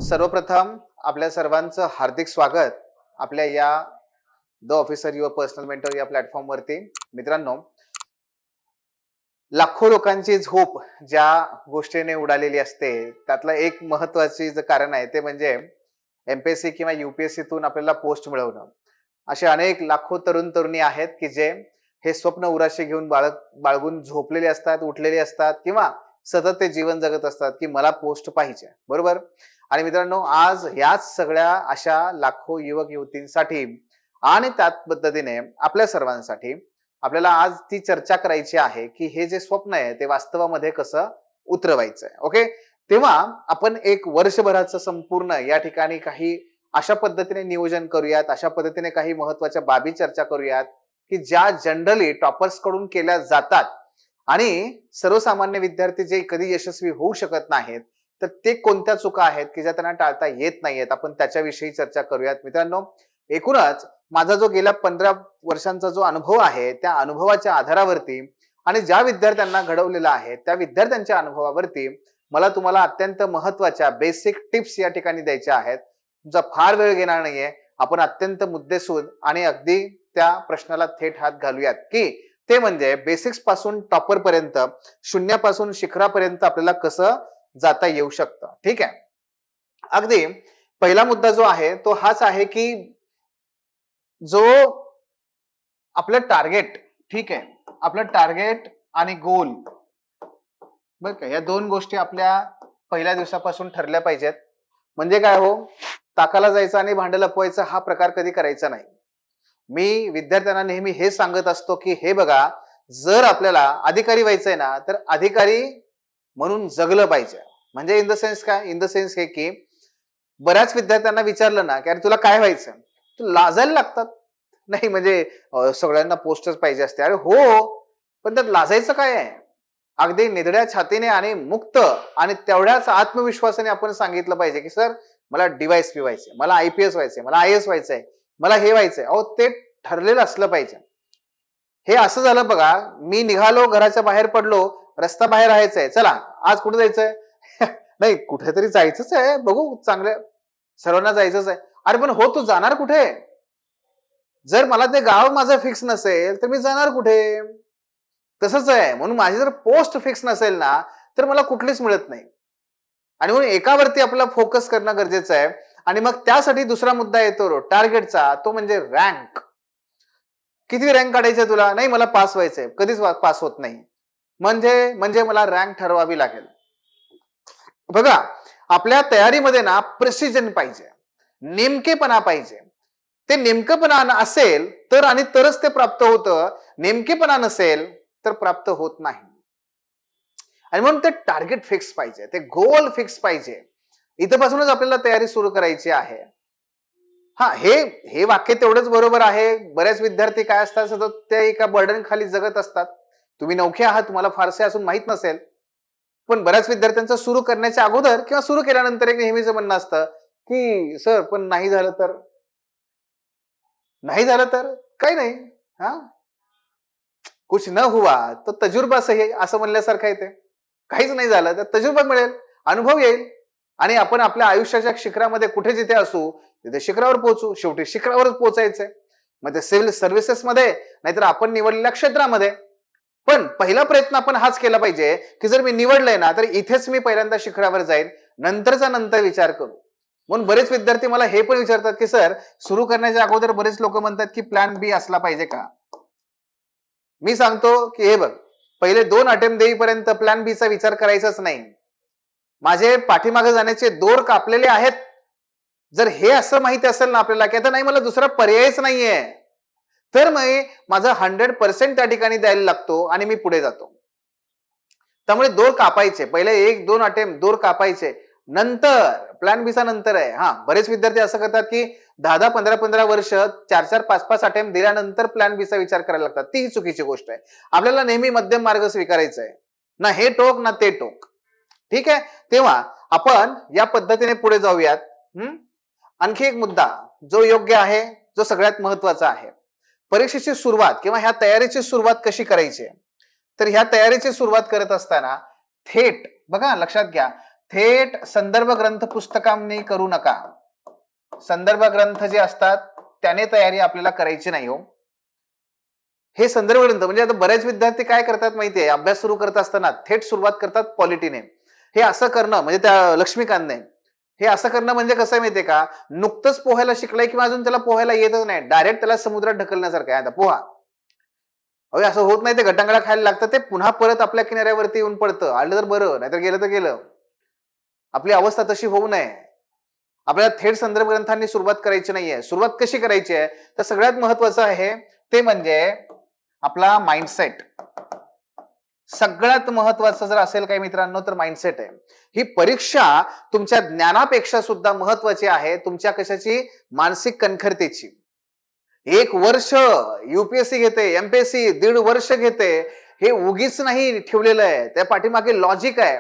सर्वप्रथम आपल्या सर्वांचं हार्दिक स्वागत आपल्या या the officer your personal mentor या प्लॅटफॉर्म वरती. मित्रांनो, लाखो लोकांची झोप ज्या गोष्टीने उडालेली असते त्यातलं एक महत्वाची जे कारण आहे ते म्हणजे एमपीएससी किंवा युपीएससीतून आपल्याला पोस्ट मिळवणं. असे अनेक लाखो तरुण तरुणी आहेत की जे हे स्वप्न उराशी घेऊन बाळगून झोपलेले असतात, उठलेले असतात किंवा सतत ते जीवन जगत असतात की मला पोस्ट पाहिजे, बरोबर. आणि मित्रांनो, आज याच सगळ्या अशा लाखो युवक युवतींसाठी आणि त्याच पद्धतीने आपल्या सर्वांसाठी आपल्याला आज ती चर्चा करायची आहे की हे जे स्वप्न आहे ते वास्तवामध्ये कसं उतरवायचं आहे. ओके, तेव्हा आपण एक वर्षभराचं संपूर्ण या ठिकाणी काही अशा पद्धतीने नियोजन करूयात, अशा पद्धतीने काही महत्वाच्या बाबी चर्चा करूयात की ज्या जनरली टॉपर्स कडून केल्या जातात आणि सर्वसामान्य विद्यार्थी जे कधी यशस्वी होऊ शकत नाहीत, तर ते कोणत्या चुका आहेत की ज्या त्यांना टाळता येत नाहीयेत, आपण त्याच्याविषयी चर्चा करूयात. मित्रांनो, एकूणच माझा जो गेल्या 15 वर्षांचा जो अनुभव आहे त्या अनुभवाच्या आधारावरती आणि ज्या विद्यार्थ्यांना घडवलेला आहे त्या विद्यार्थ्यांच्या अनुभवावरती मला तुम्हाला अत्यंत महत्वाच्या बेसिक टिप्स या ठिकाणी द्यायच्या आहेत. तुमचा फार वेळ घेणार नाहीये, आपण अत्यंत मुद्देसूद आणि अगदी त्या प्रश्नाला थेट हात घालूयात की ते म्हणजे बेसिक्स पासून टॉपर पर्यंत, शून्यापासून शिखरापर्यंत आपल्याला कसं जाता येऊ शकतं. ठीक आहे, अगदी पहिला मुद्दा जो आहे तो हाच आहे की जो आपलं टार्गेट, ठीक आहे, आपलं टार्गेट आणि गोल, बरं का, या दोन गोष्टी आपल्या पहिल्या दिवसापासून ठरल्या पाहिजेत. म्हणजे काय हो, ताकाला जायचं आणि भांडं लपवायचं हा प्रकार कधी करायचा नाही. मी विद्यार्थ्यांना नेहमी हे सांगत असतो की हे बघा, जर आपल्याला अधिकारी व्हायचंय ना तर अधिकारी म्हणून जगलं पाहिजे. म्हणजे इन द सेन्स काय, इन द सेन्स हे की बऱ्याच विद्यार्थ्यांना विचारलं ना की अरे तुला काय व्हायचं, तू लाजायला लागतात. नाही म्हणजे सगळ्यांना पोस्टच पाहिजे असते. अरे हो, पण त्यात लाजायचं काय आहे. अगदी निधड्या छातीने आणि मुक्त आणि तेवढ्याच आत्मविश्वासाने आपण सांगितलं पाहिजे की सर मला डीवायएसपी व्हायचंय, मला आयपीएस व्हायचंय, मला आय एस व्हायचंय, मला हे व्हायचंय. अहो, ते ठरलेलं असलं पाहिजे. हे असं झालं बघा, मी निघालो, घराच्या बाहेर पडलो, रस्ता बाहेर राहायचंय, चला आज कुठे जायचंय नाही कुठेतरी जायचंच आहे, बघू चांगलं, सर्वांना जायचंच आहे. अरे पण हो, तू जाणार कुठे? जर मला ते गाव माझं फिक्स नसेल तर मी जाणार कुठे? तसंच आहे. म्हणून माझी जर पोस्ट फिक्स नसेल ना तर मला कुठलीच मिळत नाही. आणि म्हणून एकावरती आपला फोकस करणं गरजेचं आहे. आणि मग त्यासाठी दुसरा मुद्दा येतो टार्गेटचा, तो म्हणजे रँक. किती रँक काढायचे तुला? नाही मला पास व्हायचंय. कधीच पास होत नाही. म्हणजे म्हणजे मला रँक ठरवावी लागेल. बघा, आपल्या तयारीमध्ये ना प्रिसिजन पाहिजे, नेमकेपणा पाहिजे. ते नेमकेपणा असेल तर आणि तरच ते प्राप्त होतं. नेमकेपणा नसेल तर प्राप्त होत नाही. आणि म्हणून ते टार्गेट फिक्स पाहिजे, ते गोल फिक्स पाहिजे. इथपासूनच आपल्याला तयारी सुरू करायची आहे. हा, हे वाक्य तेवढंच बरोबर आहे. बरेच विद्यार्थी काय असतात, सतत ते एका बर्डन खाली जगत असतात. तुम्ही नवखे आहात, तुम्हाला फारसे असून माहित नसेल, पण बऱ्याच विद्यार्थ्यांचं सुरू करण्याच्या अगोदर किंवा सुरू केल्यानंतर एक नेहमीच म्हणणं असतं की सर पण नाही झालं तर, नाही झालं तर काही नाही, हा कुछ न हुआ तो तजुर्बा सही, असं म्हणल्यासारखं आहे. ते काहीच नाही झालं तर तजुर्बा मिळेल, अनुभव येईल आणि आपण आपल्या आयुष्याच्या शिखरामध्ये कुठे जिथे असू तिथे शिखरावर पोहोचू. शेवटी शिखरावरच पोहोचायचंय, मग ते सिव्हिल सर्व्हिसेस मध्ये नाहीतर आपण निवडलेल्या क्षेत्रामध्ये. पण पहिला प्रयत्न आपण हाच केला पाहिजे की जर मी निवडलंय ना तर इथेच मी पहिल्यांदा शिखरावर जाईल, नंतरचा नंतर विचार करू. म्हणून बरेच विद्यार्थी मला हे पण विचारतात की सर सुरू करण्याच्या अगोदर बरेच लोक म्हणतात की प्लॅन बी असला पाहिजे का. मी सांगतो की हे बघ, पहिले 2 अटेम्प्ट देईपर्यंत प्लॅन बी चा विचार करायचाच नाही. माझे पाठीमागे जाण्याचे दोर कापलेले आहेत. जर हे असं माहिती असेल ना आपल्याला की आता नाही मला दुसरा पर्यायच नाहीये, तर मी माझं 100% त्या ठिकाणी द्यायला लागतो आणि मी पुढे जातो. त्यामुळे दोर कापायचे, पहिले 1-2 अटेम्प्ट दोर कापायचे, नंतर प्लॅन बी चा नंतर आहे. हा, बरेच विद्यार्थी असं करतात की 10-10, 15-15 वर्ष 4-4, 5-5 अटेम्प्ट दिल्यानंतर प्लॅन बी चा विचार करायला लागतात. ती चुकीची गोष्ट आहे. आपल्याला नेहमी मध्यम मार्ग स्वीकारायचा आहे, ना हे टोक ना ते टोक. ठीक आहे, तेव्हा आपण या पद्धतीने पुढे जाऊयात. आणखी एक मुद्दा जो योग्य आहे, जो सगळ्यात महत्वाचा आहे, परीक्षेची सुरुवात किंवा ह्या तयारीची सुरुवात कशी करायची. तर ह्या तयारीची सुरुवात करत असताना थेट बघा, लक्षात घ्या, थेट संदर्भ ग्रंथ पुस्तकांनी करू नका. संदर्भ ग्रंथ जे असतात त्याने तयारी आपल्याला करायची नाही हो. हे संदर्भ ग्रंथ म्हणजे आता बरेच विद्यार्थी काय करतात माहितीये, अभ्यास सुरू करत असताना थेट सुरुवात करतात पॉलिटीने. हे असं करणं म्हणजे त्या लक्ष्मीकांतने हे असं करणं म्हणजे कसं आहे माहितीये का, नुकतंच पोहायला शिकलाय किंवा अजून त्याला पोहायला येतच नाही, डायरेक्ट त्याला समुद्रात ढकलण्यासारखं आहे. आता पोहा अहो असं होत नाही, ते गटांगळा खायला लागतं, ते पुन्हा परत आपल्या किनाऱ्यावरती येऊन पडतं. आलं तर बरं, नाहीतर गेलं तर गेलं. आपली अवस्था तशी होऊ नये. आपल्याला थेट संदर्भ ग्रंथांनी सुरुवात करायची नाहीये. सुरुवात कशी करायची आहे, तर सगळ्यात महत्वाचं आहे ते म्हणजे आपला माइंडसेट. सगळ्यात महत्वाचं जर असेल काही मित्रांनो तर माइंडसेट आहे. ही परीक्षा तुमच्या ज्ञानापेक्षा सुद्धा महत्वाची आहे, तुमच्या कशाची, मानसिक कणखरतेची. 1 वर्ष युपीएससी घेते, एमपीएससी 1.5 वर्ष घेते, हे उगीच नाही ठेवलेलं आहे, त्या पाठीमागे लॉजिक आहे.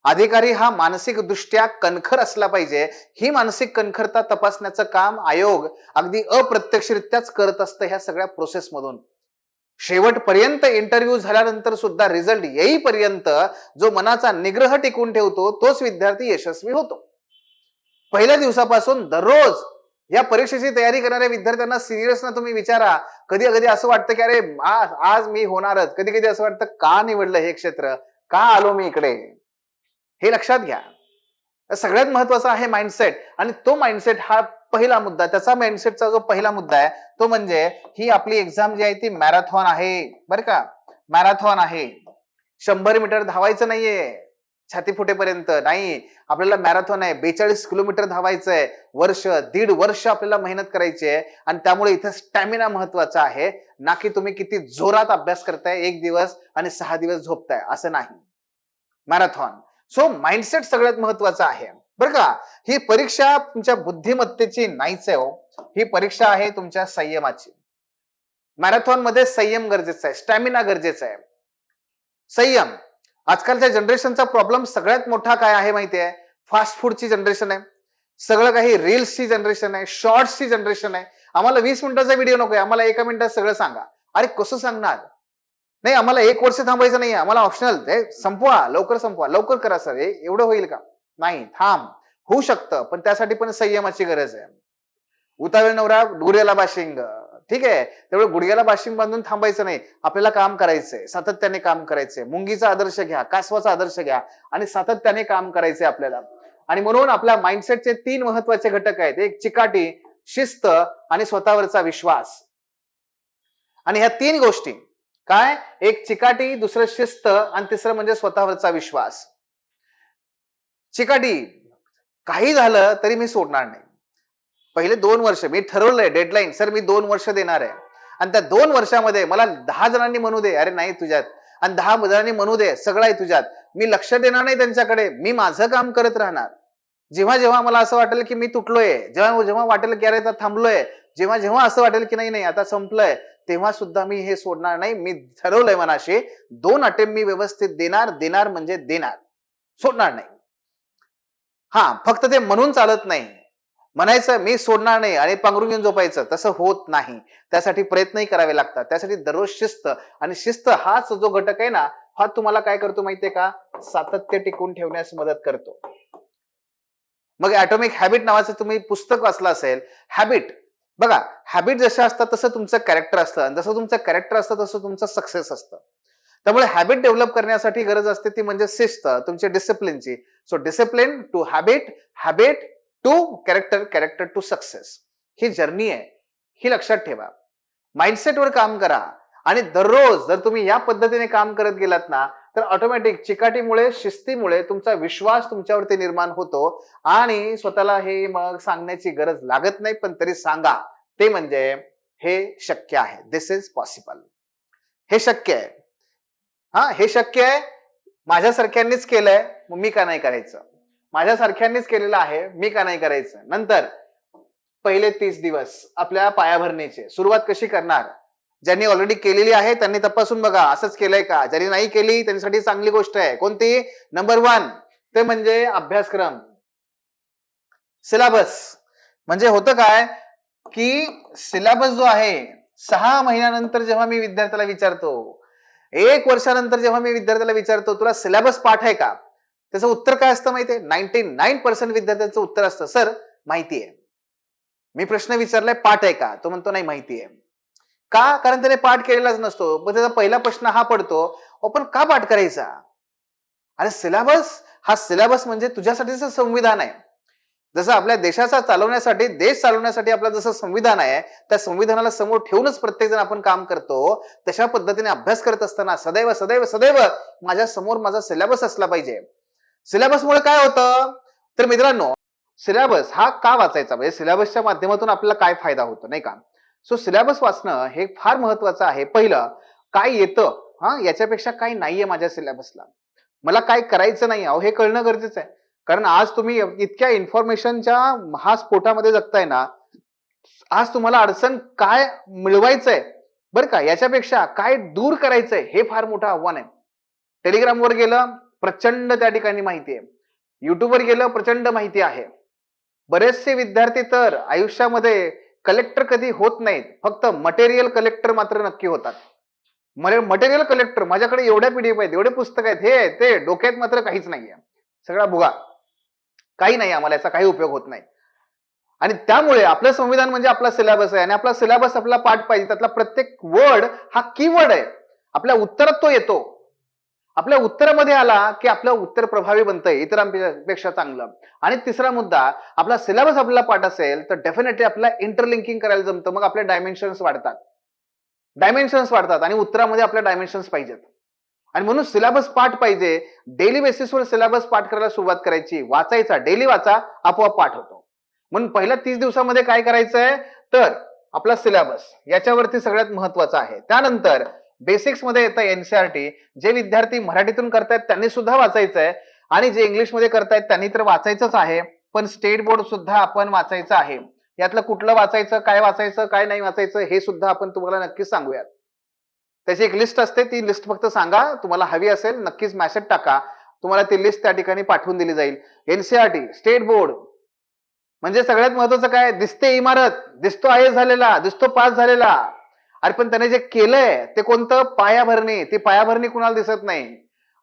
अधिकारी हा मानसिक दृष्ट्या कणखर असला पाहिजे. ही मानसिक कणखरता तपासण्याचं काम आयोग अगदी अप्रत्यक्षरित्याच करत असतं ह्या सगळ्या प्रोसेस मधून. शेवटपर्यंत इंटरव्ह्यू झाल्यानंतर सुद्धा रिझल्ट येईपर्यंत जो मनाचा निग्रह टिकून ठेवतो तोच विद्यार्थी यशस्वी होतो. पहिल्या दिवसापासून दररोज या परीक्षेची तयारी करणाऱ्या विद्यार्थ्यांना, सिनियर्सना तुम्ही विचारा, कधी कधी असं वाटतं की अरे आज मी होणारच, कधी कधी असं वाटतं का निवडलं हे क्षेत्र, का आलो मी इकडे, हे लक्षात घ्या. सगळ्यात महत्वाचा आहे माइंडसेट. आणि तो माइंडसेट हा पहिला मुद्दा, त्याचा माइंडसेटचा जो पहिला मुद्दा आहे तो म्हणजे ही आपली एक्झाम जी आहे ती मॅरेथॉन आहे बरं का. मॅरेथॉन आहे. 100 मीटर धावायचं नाहीये छाती फुटेपर्यंत नाही, आपल्याला मॅरेथॉन आहे. 42 किलोमीटर धावायचंय. 1.5 वर्ष आपल्याला मेहनत करायची आहे. आणि त्यामुळे इथं स्टॅमिना महत्वाचा आहे, ना की तुम्ही किती जोरात अभ्यास करताय 1 दिवस आणि 6 दिवस झोपताय असं नाही. मॅरेथॉन. सो माइंडसेट सगळ्यात महत्वाचा आहे बरं का. ही परीक्षा तुमच्या बुद्धिमत्तेची नाहीच आहे हो, ही परीक्षा आहे तुमच्या संयमाची. मॅरेथॉन मध्ये संयम गरजेचा आहे, स्टॅमिना गरजेचा आहे. संयम. आजकालच्या जनरेशनचा प्रॉब्लेम सगळ्यात मोठा काय आहे माहितीये, फास्ट फूडची जनरेशन आहे, सगळं काही रील्सची जनरेशन आहे, शॉर्ट्सची जनरेशन आहे. आम्हाला 20 मिनिटाचा व्हिडिओ नकोय, आम्हाला 1 मिनिटात सगळं सांगा. अरे कसं सांगणार, नाही आम्हाला 1 वर्ष थांबायचं नाही, आम्हाला ऑप्शनल, संपवा लवकर, संपवा लवकर करा सर, एवढं होईल का, नाही थांब. होऊ शकतं पण त्यासाठी पण संयमाची गरज आहे. उतावीळ नवरा गुडघ्याला बाशिंग, ठीक आहे, तेवढं गुडघ्याला बाशिंग बांधून थांबायचं नाही, आपल्याला काम करायचंय, सातत्याने काम करायचंय. मुंगीचा आदर्श घ्या, कासवाचा आदर्श घ्या आणि सातत्याने काम करायचंय आपल्याला. आणि म्हणून आपल्या माइंडसेटचे 3 महत्वाचे घटक आहेत, एक चिकाटी, शिस्त आणि स्वतःवरचा विश्वास. आणि ह्या 3 गोष्टी काय, एक चिकाटी, दुसरं शिस्त आणि तिसरं म्हणजे स्वतःवरचा विश्वास. चिकाटी, काही झालं तरी मी सोडणार नाही. पहिले 2 वर्ष मी ठरवलंय डेडलाईन, सर मी 2 वर्ष देणार आहे. आणि त्या 2 वर्षामध्ये मला 10 जणांनी म्हणू दे अरे नाही तुझ्यात, आणि 10 जणांनी म्हणू दे सगळं आहे तुझ्यात, मी लक्ष देणार नाही त्यांच्याकडे, मी माझं काम करत राहणार. जेव्हा जेव्हा मला असं वाटेल की मी तुटलोय, जेव्हा जेव्हा वाटेल की अरे आता थांबलोय, जेव्हा जेव्हा असं वाटेल की नाही नाही आता संपलंय, तेव्हा सुद्धा मी हे सोडणार नाही. मी ठरवलंय मनाशी 2 अटेम्प्ट मी व्यवस्थित देणार, देणार म्हणजे देणार, सोडणार नाही. हा फक्त ते म्हणून चालत नाही, म्हणायचं मी सोडणार नाही आणि पांघरून घेऊन झोपायचं, तसं होत नाही. त्यासाठी प्रयत्नही करावे लागतात, त्यासाठी दररोज शिस्त. आणि शिस्त हाच जो घटक आहे ना, हा तुम्हाला काय करतो माहितीये का, सातत्य टिकून ठेवण्यास मदत करतो. मग ॲटॉमिक हॅबिट नावाचं तुम्ही पुस्तक वाचलं असेल. हॅबिट बघा, हॅबिट जशा असतात तसं तुमचं कॅरेक्टर असतं, आणि जसं तुमचं कॅरेक्टर असतं तसं तुमचं सक्सेस असतं. त्यामुळे हॅबिट डेव्हलप करण्यासाठी गरज असते ती म्हणजे शिस्त, तुमच्या डिसिप्लिनची. So discipline to habit, habit to character, character to success. ही जर्नी आहे, ही लक्षात ठेवा. माइंडसेटवर काम करा. आणि दररोज जर तुम्ही या पद्धतीने काम करत गेलात ना, तर ऑटोमॅटिक चिकाटीमुळे, शिस्तीमुळे तुमचा विश्वास तुमच्यावरती निर्माण होतो. आणि स्वतःला हे मग सांगण्याची गरज लागत नाही, पण तरी सांगा, ते म्हणजे हे शक्य आहे, दिस इज पॉसिबल. हे शक्य आहे. हा हे शक्य आहे, माझ्यासारख्यांनीच केलंय, मग मी का नाही करायचं, माझ्यासारख्यांनीच केलेलं आहे, मी का नाही करायचं. नंतर पहिले 30 दिवस आपल्या पायाभरणीचे, सुरुवात कशी करणार, ज्यांनी ऑलरेडी केलेली आहे त्यांनी तपासून बघा असंच केलंय का, ज्यांनी नाही केली त्यांच्यासाठी चांगली गोष्ट आहे. कोणती, नंबर 1 ते म्हणजे अभ्यासक्रम, सिलेबस. म्हणजे होतं काय की सिलेबस जो आहे, 6 महिन्यानंतर जेव्हा मी विद्यार्थ्याला विचारतो, 1 वर्षानंतर जेव्हा मी विद्यार्थ्याला विचारतो तुला सिलेबस पाठ आहे का, त्याचं उत्तर काय असतं माहितीये? 99% विद्यार्थ्यांचं उत्तर असतं, सर माहिती आहे. मी प्रश्न विचारलाय पाठ आहे का? तो म्हणतो नाही माहिती आहे. का? कारण त्याने पाठ केलेलाच नसतो. मग त्याचा पहिला प्रश्न हा पडतो, आपण का पाठ करायचा? अरे सिलेबस म्हणजे तुझ्यासाठीचं संविधान आहे. जसं आपल्या देशाचा चालवण्यासाठी, देश चालवण्यासाठी आपलं जसं संविधान आहे, त्या संविधानाला समोर ठेवूनच प्रत्येक जण आपण काम करतो. तशा पद्धतीने अभ्यास करत असताना सदैव सदैव सदैव माझ्या समोर माझा सिलेबस असला पाहिजे. सिलेबसमुळे काय होतं? तर मित्रांनो, सिलेबस हा का वाचायचा? म्हणजे सिलेबसच्या माध्यमातून आपल्याला काय फायदा होतो, नाही का? सो सिलेबस वाचणं हे फार महत्वाचं आहे. पहिलं, काय येतं याच्यापेक्षा काही नाहीये माझ्या सिलेबसला. मला काय करायचं नाही अहो हे कळणं गरजेचं आहे. कारण आज तुम्ही इतक्या इन्फॉर्मेशनच्या महास्फोटामध्ये जगताय ना, आज तुम्हाला अडचण काय मिळवायचंय बरं का, याच्यापेक्षा काय दूर करायचंय हे फार मोठं आव्हान आहे. टेलिग्रामवर गेलं, प्रचंड त्या ठिकाणी माहिती आहे. युट्यूबवर गेलं, प्रचंड माहिती आहे. बरेचसे विद्यार्थी तर आयुष्यामध्ये कलेक्टर कधी होत नाहीत, फक्त मटेरियल कलेक्टर मात्र नक्की होतात. मटेरियल कलेक्टर, माझ्याकडे एवढ्या पीडीएफ आहेत, एवढे पुस्तक आहेत, हे ते, डोक्यात मात्र काहीच नाहीये, सगळा भुगा, काही नाही, आम्हाला याचा काही उपयोग होत नाही. आणि त्यामुळे आपलं संविधान म्हणजे आपला सिलेबस आहे, आणि आपला सिलेबस आपला पाठ पाहिजे. त्यातला प्रत्येक वर्ड हा कीवर्ड आहे. आपल्या उत्तरात तो येतो. आपल्या उत्तरामध्ये आला की आपलं उत्तर प्रभावी बनतंय, इतरांपेक्षा चांगलं. आणि तिसरा मुद्दा, आपला सिलेबस आपल्याला पाठ असेल तर डेफिनेटली आपल्याला इंटरलिंकिंग करायला जमतं. मग आपले डायमेन्शन्स वाढतात आणि उत्तरामध्ये आपल्या डायमेन्शन्स पाहिजेत. आणि म्हणून सिलेबस पाठ पाहिजे. डेली बेसिसवर सिलेबस पाठ करायला सुरुवात करायची. वाचायचा, डेली वाचा, आपोआप पाठ होतो. म्हणून पहिल्या 30 दिवसामध्ये काय करायचंय, तर आपला सिलेबस याच्यावरती सगळ्यात महत्वाचं आहे. त्यानंतर बेसिक्स मध्ये येतं एनसीईआरटी. जे विद्यार्थी मराठीतून करतायत त्यांनी सुद्धा वाचायचंय, आणि जे इंग्लिशमध्ये करतायत त्यांनी तर वाचायचंच आहे, पण स्टेट बोर्ड सुद्धा आपण वाचायचं आहे. यातलं कुठलं वाचायचं, काय नाही वाचायचं हे सुद्धा आपण तुम्हाला नक्कीच सांगूयात. त्याची एक लिस्ट असते, ती लिस्ट फक्त सांगा, तुम्हाला हवी असेल नक्कीच मेसेज टाका, तुम्हाला ती लिस्ट त्या ठिकाणी पाठवून दिली जाईल. एनसीईआरटी, स्टेट बोर्ड म्हणजे सगळ्यात महत्वाचं काय, दिसते इमारत, दिसतो आयएस झालेला, दिसतो पास झालेला, अरे पण त्याने जे केलंय ते कोणतं, पायाभरणी. ती पायाभरणी कुणाला दिसत नाही.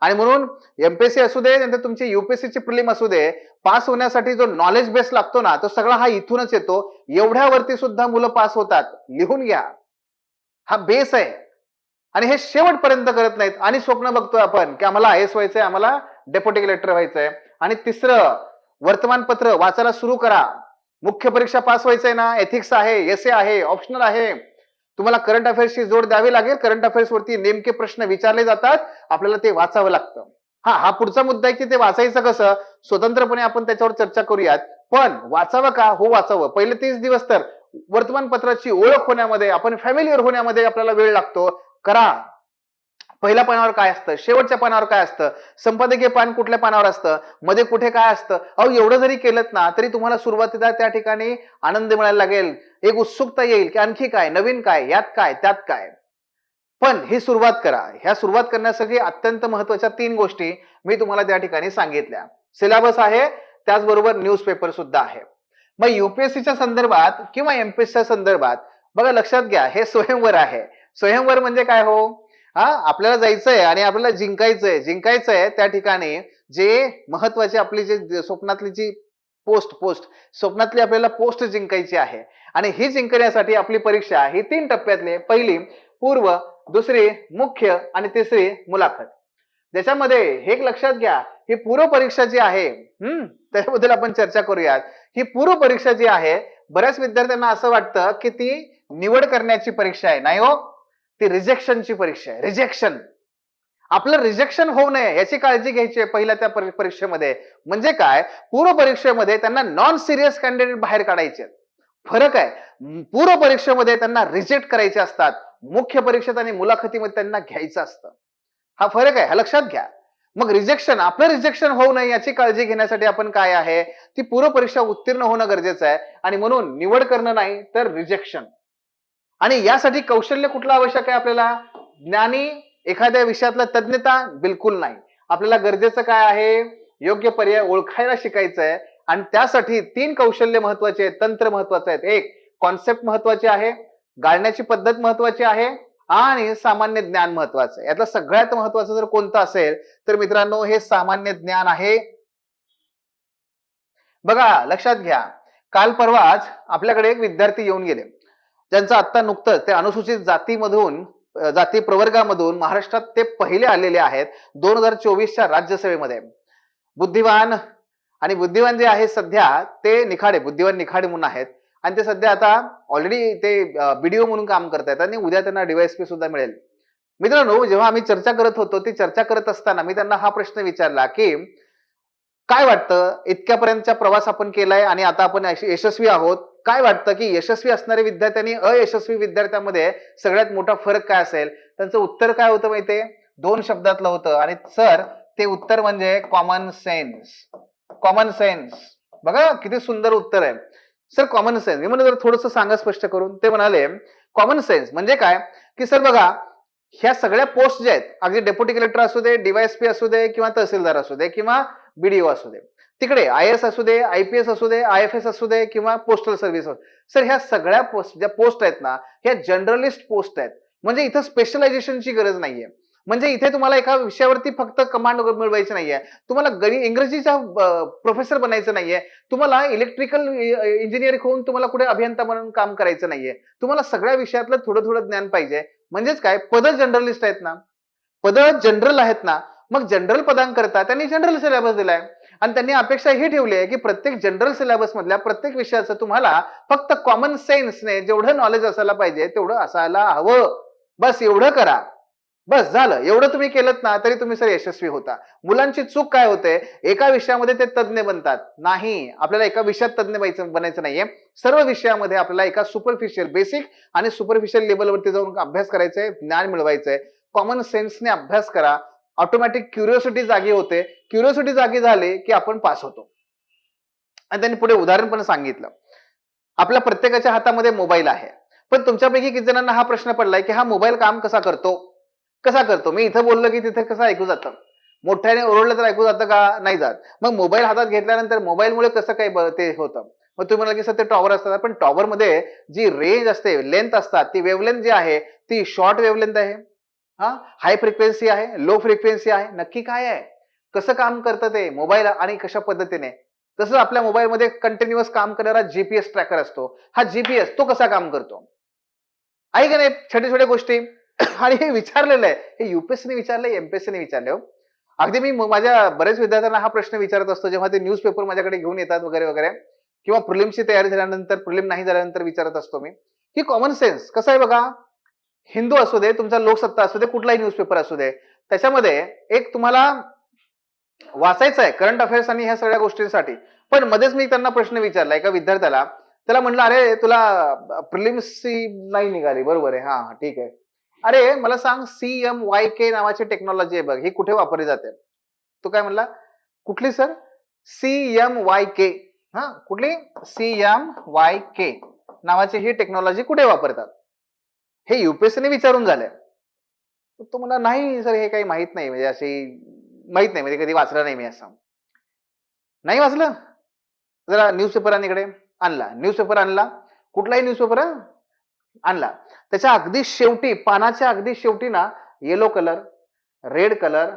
आणि म्हणून एमपीएससी असू दे, नंतर तुमची युपीएससीची प्रिलिम असू दे, पास होण्यासाठी जो नॉलेज बेस लागतो ना, तो सगळा हा इथूनच येतो. एवढ्यावरती सुद्धा मुलं पास होतात, लिहून घ्या. हा बेस आहे. आणि हे शेवटपर्यंत करत नाहीत, आणि स्वप्न बघतोय आपण की आम्हाला आयएस व्हायचंय, आम्हाला डेप्युटी कलेक्टर व्हायचंय. आणि तिसरं, वर्तमानपत्र वाचायला सुरू करा. मुख्य परीक्षा पास व्हायचंय ना, एथिक्स आहे, एसे आहे, ऑप्शनल आहे, तुम्हाला करंट अफेअर्सची जोड द्यावी लागेल. करंट अफेअर्स वरती नेमके प्रश्न विचारले जातात, आपल्याला ते वाचावं लागतं. हा पुढचा मुद्दा आहे की ते वाचायचं कसं, स्वतंत्रपणे आपण त्याच्यावर चर्चा करूयात. पण वाचावं का, हो वाचावं. पहिले 30 दिवस तर वर्तमानपत्राची ओळख होण्यामध्ये, आपण फॅमिलीवर होण्यामध्ये आपल्याला वेळ लागतो. करा. पहिल्या पानावर काय असतं, शेवटच्या पानावर काय असतं, संपादकीय पान कुठल्या पानावर असतं, मध्ये कुठे काय असतं, अहो एवढं जरी केलं ना तरी तुम्हाला सुरुवातीला त्या ठिकाणी आनंद मिळायला लागेल. एक उत्सुकता येईल की आणखी काय, नवीन काय, यात काय, त्यात काय. पण ही सुरुवात करा. ह्या सुरुवात करण्यासाठी अत्यंत महत्वाच्या 3 गोष्टी मी तुम्हाला त्या ठिकाणी सांगितल्या. सिलेबस आहे, त्याचबरोबर न्यूजपेपर सुद्धा आहे. मग युपीएससीच्या संदर्भात किंवा एमपीएससीच्या संदर्भात बघा, लक्षात घ्या, हे स्वयंवर आहे. स्वयंवर म्हणजे काय हो, आपल्याला जायचंय आणि आपल्याला जिंकायचंय त्या ठिकाणी जे महत्वाचे आपली जे स्वप्नातली जी स्वप्नातली आपल्याला पोस्ट जिंकायची आहे. आणि ही जिंकण्यासाठी आपली परीक्षा ही 3 टप्प्यातली, पहिली पूर्व, दुसरी मुख्य आणि तिसरी मुलाखत. ज्याच्यामध्ये हे एक लक्षात घ्या, ही पूर्व परीक्षा जी आहे, त्याबद्दल आपण चर्चा करूयात. ही पूर्व परीक्षा जी आहे, बऱ्याच विद्यार्थ्यांना असं वाटतं की ती निवड करण्याची परीक्षा आहे. नाही हो, ती रिजेक्शनची परीक्षा आहे. रिजेक्शन, आपलं रिजेक्शन होऊ नये याची काळजी घ्यायची आहे पहिल्या त्या परीक्षेमध्ये. म्हणजे काय, पूर्व परीक्षेमध्ये त्यांना नॉन सिरियस कॅन्डिडेट बाहेर काढायचे. फरक आहे, पूर्व परीक्षेमध्ये त्यांना रिजेक्ट करायचे असतात, मुख्य परीक्षेत आणि मुलाखतीमध्ये त्यांना घ्यायचं असतं. हा फरक आहे, हा लक्षात घ्या. मग रिजेक्शन, आपलं रिजेक्शन होऊ नये याची काळजी घेण्यासाठी आपण काय आहे, ती पूर्व परीक्षा उत्तीर्ण होणं गरजेचं आहे. आणि म्हणून निवड करणं नाही तर रिजेक्शन. आणि यासाठी कौशल्य कुठलं आवश्यक आहे आपल्याला, ज्ञानी, एखाद्या विषयातला तज्ञता बिलकुल नाही. आपल्याला गरजेचं काय आहे, योग्य पर्याय ओळखायला शिकायचं आहे. आणि त्यासाठी 3 कौशल्य महत्वाचे आहेत, तंत्र महत्वाचे आहेत. एक, कॉन्सेप्ट महत्वाचे आहे, गाळण्याची पद्धत महत्वाची आहे, आणि सामान्य ज्ञान महत्वाचं आहे. यातलं सगळ्यात महत्वाचं जर कोणतं असेल तर मित्रांनो हे सामान्य ज्ञान आहे. बघा लक्षात घ्या, काल परवाच आपल्याकडे एक विद्यार्थी येऊन गेले, ज्यांचं आता नुकतंच ते अनुसूचित जातीमधून जाती प्रवर्गामधून महाराष्ट्रात ते पहिले आलेले आहेत 2024च्या राज्यसभेमध्ये. बुद्धिवान आणि बुद्धिवान जे आहे सध्या ते निखाडे, बुद्धिवान निखाडे म्हणून आहेत आणि ते सध्या आता ऑलरेडी ते बीडीओ म्हणून काम करतायत आणि उद्या त्यांना डीवायएसपी सुद्धा मिळेल. मित्रांनो, जेव्हा आम्ही चर्चा करत होतो ती चर्चा करत असताना मी त्यांना हा प्रश्न विचारला की काय वाटतं, इतक्यापर्यंतचा प्रवास आपण केलाय आणि आता आपण यशस्वी आहोत, काय वाटतं की यशस्वी असणारे विद्यार्थी आणि अयशस्वी विद्यार्थ्यांमध्ये सगळ्यात मोठा फरक काय असेल? त्यांचं उत्तर काय होतं माहितीये? 2 शब्दातलं होतं आणि सर ते उत्तर म्हणजे कॉमन सेन्स. Common sense. बघा किती सुंदर उत्तर आहे सर, कॉमन सेन्स. मी म्हणलं जर थोडंसं सांगा स्पष्ट करून. ते म्हणाले कॉमन सेन्स म्हणजे काय की सर बघा, ह्या सगळ्या पोस्ट ज्या आहेत, अगदी डेप्युटी कलेक्टर असू दे, डीवायएसपी असू दे किंवा तहसीलदार असू दे किंवा बीडीओ असू दे, तिकडे आयएएस असू दे, आयपीएस असू दे, आयएफएस असू दे किंवा पोस्टल सर्व्हिस असू दे, सर ह्या सगळ्या पोस्ट ज्या पोस्ट आहेत ना, ह्या जनरलिस्ट पोस्ट आहेत. म्हणजे इथं स्पेशलायझेशनची गरज नाहीये. म्हणजे इथे तुम्हाला एका विषयावरती फक्त कमांड मिळवायची नाहीये, तुम्हाला इंग्रजीचा प्रोफेसर बनायचं नाहीये, तुम्हाला इलेक्ट्रिकल इंजिनियर होऊन तुम्हाला कुठे अभियंता म्हणून काम करायचं नाहीये, तुम्हाला सगळ्या विषयातलं थोडं थोडं ज्ञान पाहिजे. म्हणजेच काय, पद जनरलिस्ट आहेत ना, पद जनरल आहेत ना, मग जनरल पदांकरता त्यांनी जनरल सिलेबस दिलाय आणि त्यांनी अपेक्षा ही ठेवली आहे की प्रत्येक जनरल सिलेबस मधल्या प्रत्येक विषयाचं तुम्हाला फक्त कॉमन सेन्सने जेवढं नॉलेज असायला पाहिजे तेवढं असायला हवं. बस एवढं करा, बस झालं. एवढं तुम्ही केलं ना तरी तुम्ही सर यशस्वी होता. मुलांची चूक काय होते, एका विषयामध्ये ते तज्ञ बनतात. नाही, आपल्याला एका विषयात तज्ञ बनायचं नाहीये. सर्व विषयामध्ये आपल्याला एका सुपरफिशियल, बेसिक आणि सुपरफिशियल लेवलवरती जाऊन अभ्यास करायचंय, ज्ञान मिळवायचंय. कॉमन सेन्सने अभ्यास करा, ऑटोमॅटिक क्युरिओसिटी जागी होते. क्युरिओसिटी जागी झाली की आपण पास होतो. आणि त्यांनी पुढे उदाहरण पण सांगितलं. आपल्या प्रत्येकाच्या हातामध्ये मोबाईल आहे, पण तुमच्यापैकी किती जणांना हा प्रश्न पडलाय की हा मोबाईल काम कसा करतो? कसा करतो? मी इथं बोललो की तिथे कसं ऐकू जातं? मोठ्याने ओरडलं तर ऐकू जातं का? नाही जात. मग मोबाईल हातात घेतल्यानंतर मोबाईलमुळे कसं काय ते होतं? मग तुम्ही म्हणाल की सर ते टॉवर असतात, पण टॉवर मध्ये जी रेंज असते, लेंथ असतात, ती वेव्हलेंथ जी आहे ती शॉर्ट वेव्हलेंथ आहे, हा हाय फ्रिक्वेन्सी आहे, लो फ्रिक्वेन्सी आहे, नक्की काय आहे? कसं काम करतं ते मोबाईल आणि कशा पद्धतीने? तसंच आपल्या मोबाईलमध्ये कंटिन्युअस काम करणारा जीपीएस ट्रॅकर असतो. हा जीपीएस तो कसा काम करतो? आहे का नाही? छोट्या छोट्या गोष्टी. आणि हे विचारलेलं आहे, हे युपीएससीने विचारलंय, एमपीएससीने विचारले हो. अगदी मी माझ्या बऱ्याच विद्यार्थ्यांना हा प्रश्न विचारत असतो जेव्हा ते न्यूज पेपर माझ्याकडे घेऊन येतात वगैरे वगैरे, किंवा प्रिलिमची तयारी झाल्यानंतर, प्रिलिम नाही झाल्यानंतर विचारत असतो मी की कॉमन सेन्स कसं आहे बघा. हिंदू असू दे, तुमचा लोकसत्ता असू दे, कुठलाही न्यूजपेपर असू दे, त्याच्यामध्ये एक तुम्हाला वाचायचं आहे करंट अफेअर्स आणि ह्या सगळ्या गोष्टींसाठी. पण मध्येच मी त्यांना प्रश्न विचारला एका विद्यार्थ्याला, त्याला म्हटलं अरे तुला प्रिलिम्सची नाही निघाली, बरोबर आहे, हा ठीक आहे. अरे मला सांग, CMYK नावाची टेक्नॉलॉजी आहे बघ, ही कुठे वापरली जाते? तो काय म्हणला, कुठली सर? CMYK. हा कुठली? CMYK नावाची ही टेक्नॉलॉजी कुठे वापरतात? हे युपीएससीने विचारून झालंय. तो म्हणला नाही सर, हे काही माहित नाही, म्हणजे अशी माहित नाही, म्हणजे कधी वाचलं नाही मी असं. नाही वाचलं? जरा न्यूजपेपर आणीकडे आणला, न्यूजपेपर आणला, कुठलाही न्यूजपेपर आणला. त्याच्या अगदी शेवटी, पानाच्या अगदी शेवटी ना yellow colour, red colour,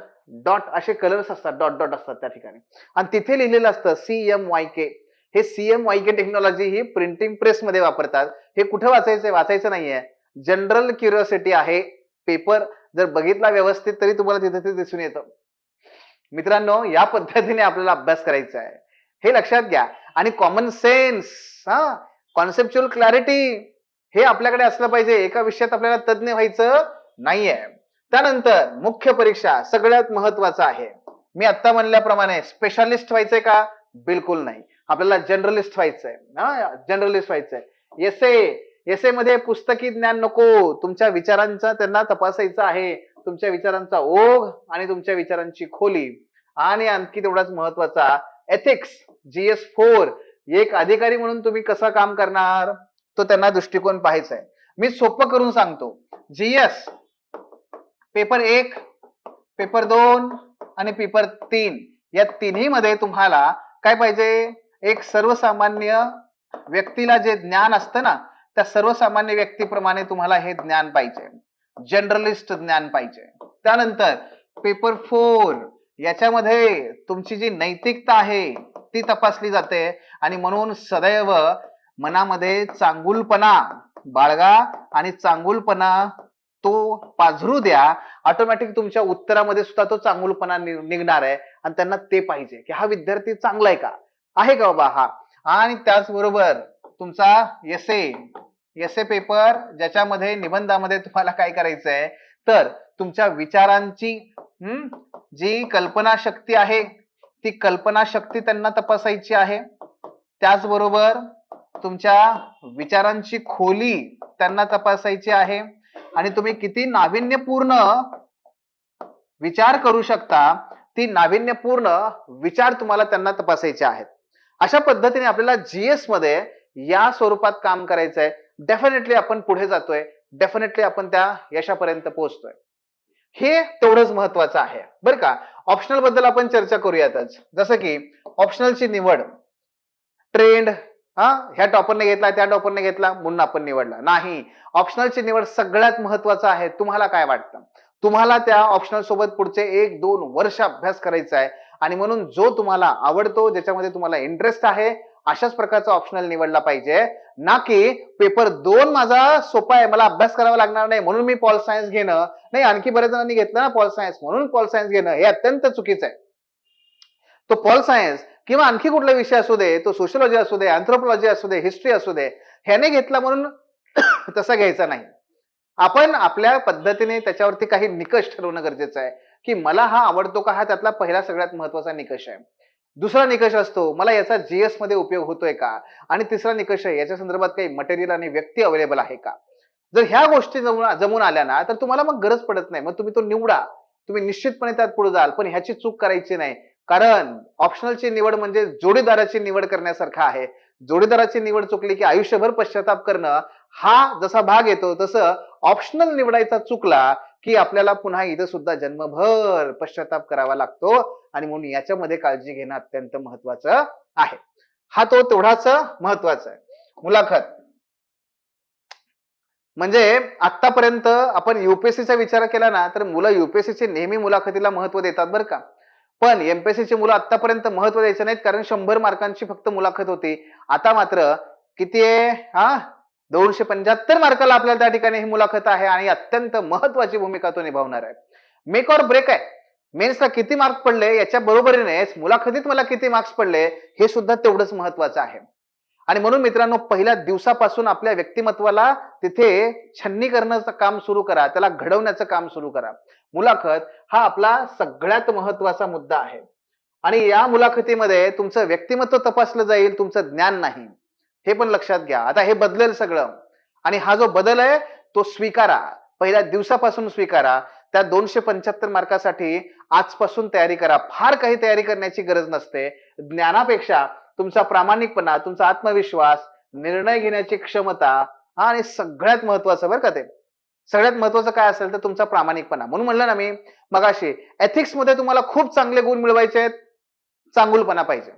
dot असे कलर्स असतात, डॉट डॉट असतात त्या ठिकाणी, आणि तिथे लिहिलेलं असतं CMYK. हे CMYK टेक्नॉलॉजी ही प्रिंटिंग प्रेस मध्ये वापरतात. हे कुठे वाचायचंय? वाचायचं नाहीये. जनरल क्युरिओसिटी आहे. पेपर जर बघितला व्यवस्थित तरी तुम्हाला तिथे ते दिसून येतं. मित्रांनो, या पद्धतीने आपल्याला अभ्यास करायचा आहे, हे लक्षात घ्या. आणि कॉमन सेन्स, हा कॉन्सेप्च्युअल क्लॅरिटी हे आपल्याकडे असलं पाहिजे. एका विषयात आपल्याला तज्ञ व्हायचं नाहीये. त्यानंतर मुख्य परीक्षा सगळ्यात महत्वाचं आहे. मी आता म्हणल्याप्रमाणे स्पेशालिस्ट व्हायचंय का? बिलकुल नाही. आपल्याला जनरलिस्ट व्हायचंय. जनरलिस्ट व्हायचंय. एसे मध्ये पुस्तकी ज्ञान नको, तुमच्या विचारांचा त्यांना तपासायचं आहे, तुमच्या विचारांचा ओघ आणि तुमच्या विचारांची खोली. आणि आणखी तेवढाच महत्वाचा एथिक्स, GS4. एक अधिकारी म्हणून तुम्ही कसं काम करणार तो त्यांना दृष्टिकोन पाहायचा आहे. मी सोपं करून सांगतो. GS पेपर 1, पेपर 2 आणि पेपर 3 या तिन्ही मध्ये तुम्हाला काय पाहिजे? एक सर्वसामान्य व्यक्तीला जे ज्ञान असतं ना, त्या सर्वसामान्य व्यक्तीप्रमाणे तुम्हाला हे ज्ञान पाहिजे. जनरलिस्ट ज्ञान पाहिजे. त्यानंतर पेपर 4 याच्यामध्ये तुमची जी नैतिकता आहे ती तपासली जाते आणि म्हणून सदैव मनामध्ये चांगुलपणा बाळगा आणि चांगुलपणा तो पाझरू द्या. ऑटोमॅटिक तुमच्या उत्तरामध्ये सुद्धा तो चांगुलपणा निघणार आहे आणि त्यांना ते पाहिजे की हा विद्यार्थी चांगला आहे का बाबा हा. आणि त्याचबरोबर तुमचा एसे पेपर ज्याच्यामध्ये निबंधामध्ये तुम्हाला काय करायचंय तर तुमच्या विचारांची जी कल्पना शक्ती आहे ती कल्पना शक्ती त्यांना तपासायची आहे. त्याचबरोबर तुमच्या विचारांची खोली त्यांना तपासायची आहे आणि तुम्ही किती नाविन्यपूर्ण विचार करू शकता ती नाविन्यपूर्ण विचार तुम्हाला त्यांना तपासायचे आहेत. अशा पद्धतीने आपल्याला जीएस मध्ये या स्वरूपात काम करायचंय. डेफिनेटली आपण पुढे जातोय, डेफिनेटली आपण त्या यशापर्यंत पोहोचतोय. हे तेवढंच महत्वाचं आहे बरं का. ऑप्शनल बद्दल आपण चर्चा करूयातच. जसं की ऑप्शनलची निवड, ट्रेंड ह्या टॉपरने घेतला त्या टॉपरने घेतला म्हणून आपण निवडला नाही. ऑप्शनलची निवड सगळ्यात महत्वाचं आहे. तुम्हाला काय वाटतं? तुम्हाला त्या ऑप्शनल सोबत पुढचे 1-2 वर्ष अभ्यास करायचा आहे आणि म्हणून जो तुम्हाला आवडतो ज्याच्यामध्ये तुम्हाला इंटरेस्ट आहे अशाच प्रकारचा ऑप्शनल निवडला पाहिजे. ना की पेपर 2 माझा सोपा आहे मला अभ्यास करावा लागणार नाही म्हणून मी पॉल सायन्स घेणं, नाही आणखी बऱ्याच जणांनी घेतलं ना पॉल सायन्स म्हणून पॉल सायन्स घेणं हे अत्यंत चुकीचं आहे. तो पॉल सायन्स किंवा आणखी कुठला विषय असू दे, तो सोशियोलॉजी असू दे, अँथ्रोपॉलॉजी असू दे, हिस्ट्री असू दे, ह्याने घेतला म्हणून तसा घ्यायचा नाही. आपण आपल्या पद्धतीने त्याच्यावरती काही निकष ठरवणं गरजेचं आहे की मला हा आवडतो का, हा त्यातला पहिला सगळ्यात महत्वाचा निकष आहे. दुसरा निकष असतो मला याचा जीएस मध्ये उपयोग होतोय का, आणि तिसरा निकष आहे याच्या संदर्भात काही मटेरियल आणि व्यक्ती अवेलेबल आहे का. जर ह्या गोष्टी जमून आल्या ना तर तुम्हाला मग गरज पडत नाही, मग तुम्ही तो निवडा, तुम्ही निश्चितपणे त्यात पुढे जाल. पण ह्याची चूक करायची नाही कारण ऑप्शनलची निवड म्हणजे जोडीदाराची निवड करण्यासारखं आहे. जोडीदाराची निवड चुकली की आयुष्यभर पश्चाताप करणं हा जसा भाग येतो तसं ऑप्शनल निवडायचा चुकला की आपल्याला पुन्हा इथं सुद्धा जन्मभर पश्चाताप करावा लागतो आणि म्हणून याच्यामध्ये काळजी घेणं अत्यंत महत्वाचं आहे. हा तो तेवढाच महत्वाचा आहे. मुलाखत म्हणजे आतापर्यंत आपण युपीएससीचा विचार केला ना तर मुलं युपीएससीचे नेहमी मुलाखतीला महत्व देतात बरं का. पण एमपीएससीची मुलं आतापर्यंत महत्व द्यायचं नाहीत कारण 100 मार्कांची फक्त मुलाखत होती. आता मात्र किती आहे 275 मार्काला आपल्याला त्या ठिकाणी ही मुलाखत आहे आणि अत्यंत महत्वाची भूमिका तो निभावणार आहे. मेक ऑर ब्रेक आहे. मेन्सला किती मार्क पडले याच्या बरोबरीनेच मुलाखतीत मला किती मार्क्स पडले हे सुद्धा तेवढंच महत्वाचं आहे. आणि म्हणून मित्रांनो पहिल्या दिवसापासून आपल्या व्यक्तिमत्वाला तिथे छन्नी करण्याचं काम सुरू करा, त्याला घडवण्याचं काम सुरू करा. मुलाखत हा आपला सगळ्यात महत्वाचा मुद्दा आहे आणि या मुलाखतीमध्ये तुमचं व्यक्तिमत्व तपासलं जाईल, तुमचं ज्ञान नाही. हे पण लक्षात घ्या. आता हे बदलेल सगळं आणि हा जो बदल आहे तो स्वीकारा, पहिल्या दिवसापासून स्वीकारा. त्या 275 मार्कासाठी आजपासून तयारी करा. फार काही तयारी करण्याची गरज नसते. ज्ञानापेक्षा तुमचा प्रामाणिकपणा, तुमचा आत्मविश्वास, निर्णय घेण्याची क्षमता आणि सगळ्यात महत्वाचं बरं का ते सगळ्यात महत्वाचं काय असेल तर तुमचा प्रामाणिकपणा. म्हणून म्हणलं ना मी मगाशी एथिक्स मध्ये तुम्हाला खूप चांगले गुण मिळवायचे आहेत, चांगुलपणा पाहिजे.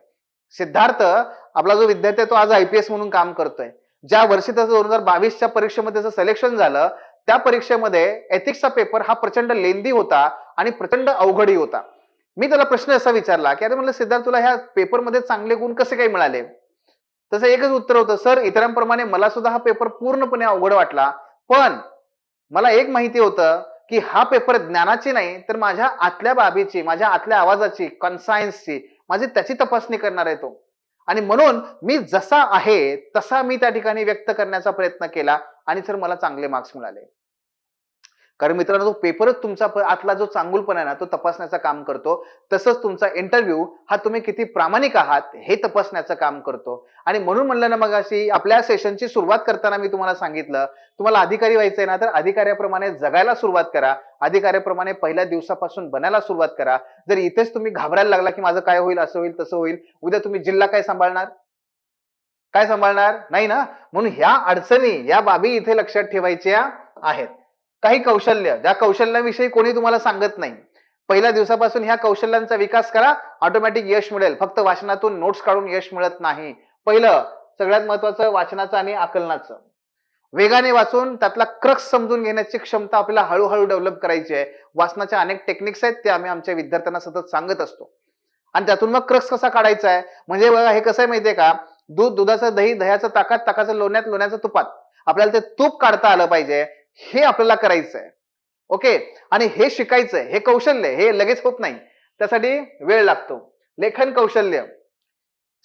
सिद्धार्थ आपला जो विद्यार्थी आहे तो आज आयपीएस म्हणून काम करतोय. ज्या वर्षी त्याचं 2022च्या परीक्षेमध्ये त्याचं सिलेक्शन झालं त्या परीक्षेमध्ये एथिक्सचा पेपर हा प्रचंड लेंदी होता आणि प्रचंड अवघडही होता. मी त्याला प्रश्न असा विचारला की अरे म्हणलं सिद्धार्थ तुला ह्या पेपरमध्ये चांगले गुण कसे काही मिळाले. तसं एकच उत्तर होतं, सर इतरांप्रमाणे मला सुद्धा हा पेपर पूर्णपणे अवघड वाटला पण मला एक माहिती होतं की हा पेपर ज्ञानाची नाही तर माझ्या आतल्या बाबीची, माझ्या आतल्या आवाजाची, कॉन्सायन्सची माझी त्याची तपासणी करणार आहे तो. आणि म्हणून मी जसा आहे तसा मी त्या ठिकाणी व्यक्त करण्याचा प्रयत्न केला आणि सर मला चांगले मार्क्स मिळाले. कारण मित्रांनो तो पेपरच तुमचा आतला जो चांगुलपणा आहे ना तो तपासण्याचं काम करतो. तसंच तुमचा इंटरव्ह्यू हा तुम्ही किती प्रामाणिक आहात हे तपासण्याचं काम करतो. आणि म्हणून म्हणलं ना मग अशी आपल्या सेशनची सुरुवात करताना मी तुम्हाला सांगितलं तुम्हाला अधिकारी व्हायचंय ना तर अधिकाऱ्याप्रमाणे जगायला सुरुवात करा, अधिकाऱ्याप्रमाणे पहिल्या दिवसापासून बनायला सुरुवात करा. जर इथेच तुम्ही घाबरायला लागला की माझं काय होईल, असं होईल तसं होईल, उद्या तुम्ही जिल्हा काय सांभाळणार, काय सांभाळणार नाही ना. म्हणून ह्या अडचणी या बाबी इथे लक्षात ठेवायच्या आहेत. काही कौशल्य, ज्या कौशल्याविषयी कोणी तुम्हाला सांगत नाही, पहिल्या दिवसापासून ह्या कौशल्यांचा विकास करा, ऑटोमॅटिक यश मिळेल. फक्त वाचनातून नोट्स काढून यश मिळत नाही. पहिलं सगळ्यात महत्वाचं वाचनाचं आणि आकलनाचं. वेगाने वाचून त्यातला क्रक्स समजून घेण्याची क्षमता आपल्याला हळूहळू डेव्हलप करायची आहे. वाचनाच्या अनेक टेक्निक्स आहेत, ते आम्ही आमच्या विद्यार्थ्यांना सतत सांगत असतो. आणि त्यातून मग क्रक्स कसा काढायचा आहे, म्हणजे बघा हे कसं आहे माहितीये का, दूध दुधाचं, दही दह्याचं, ताकात ताकाचं, लोण्यात लोण्याचं, तुपात आपल्याला ते तूप काढता आलं पाहिजे, हे आपल्याला करायचं आहे. ओके. आणि हे शिकायचंय, हे कौशल्य हे लगेच होत नाही, त्यासाठी वेळ लागतो. लेखन कौशल्य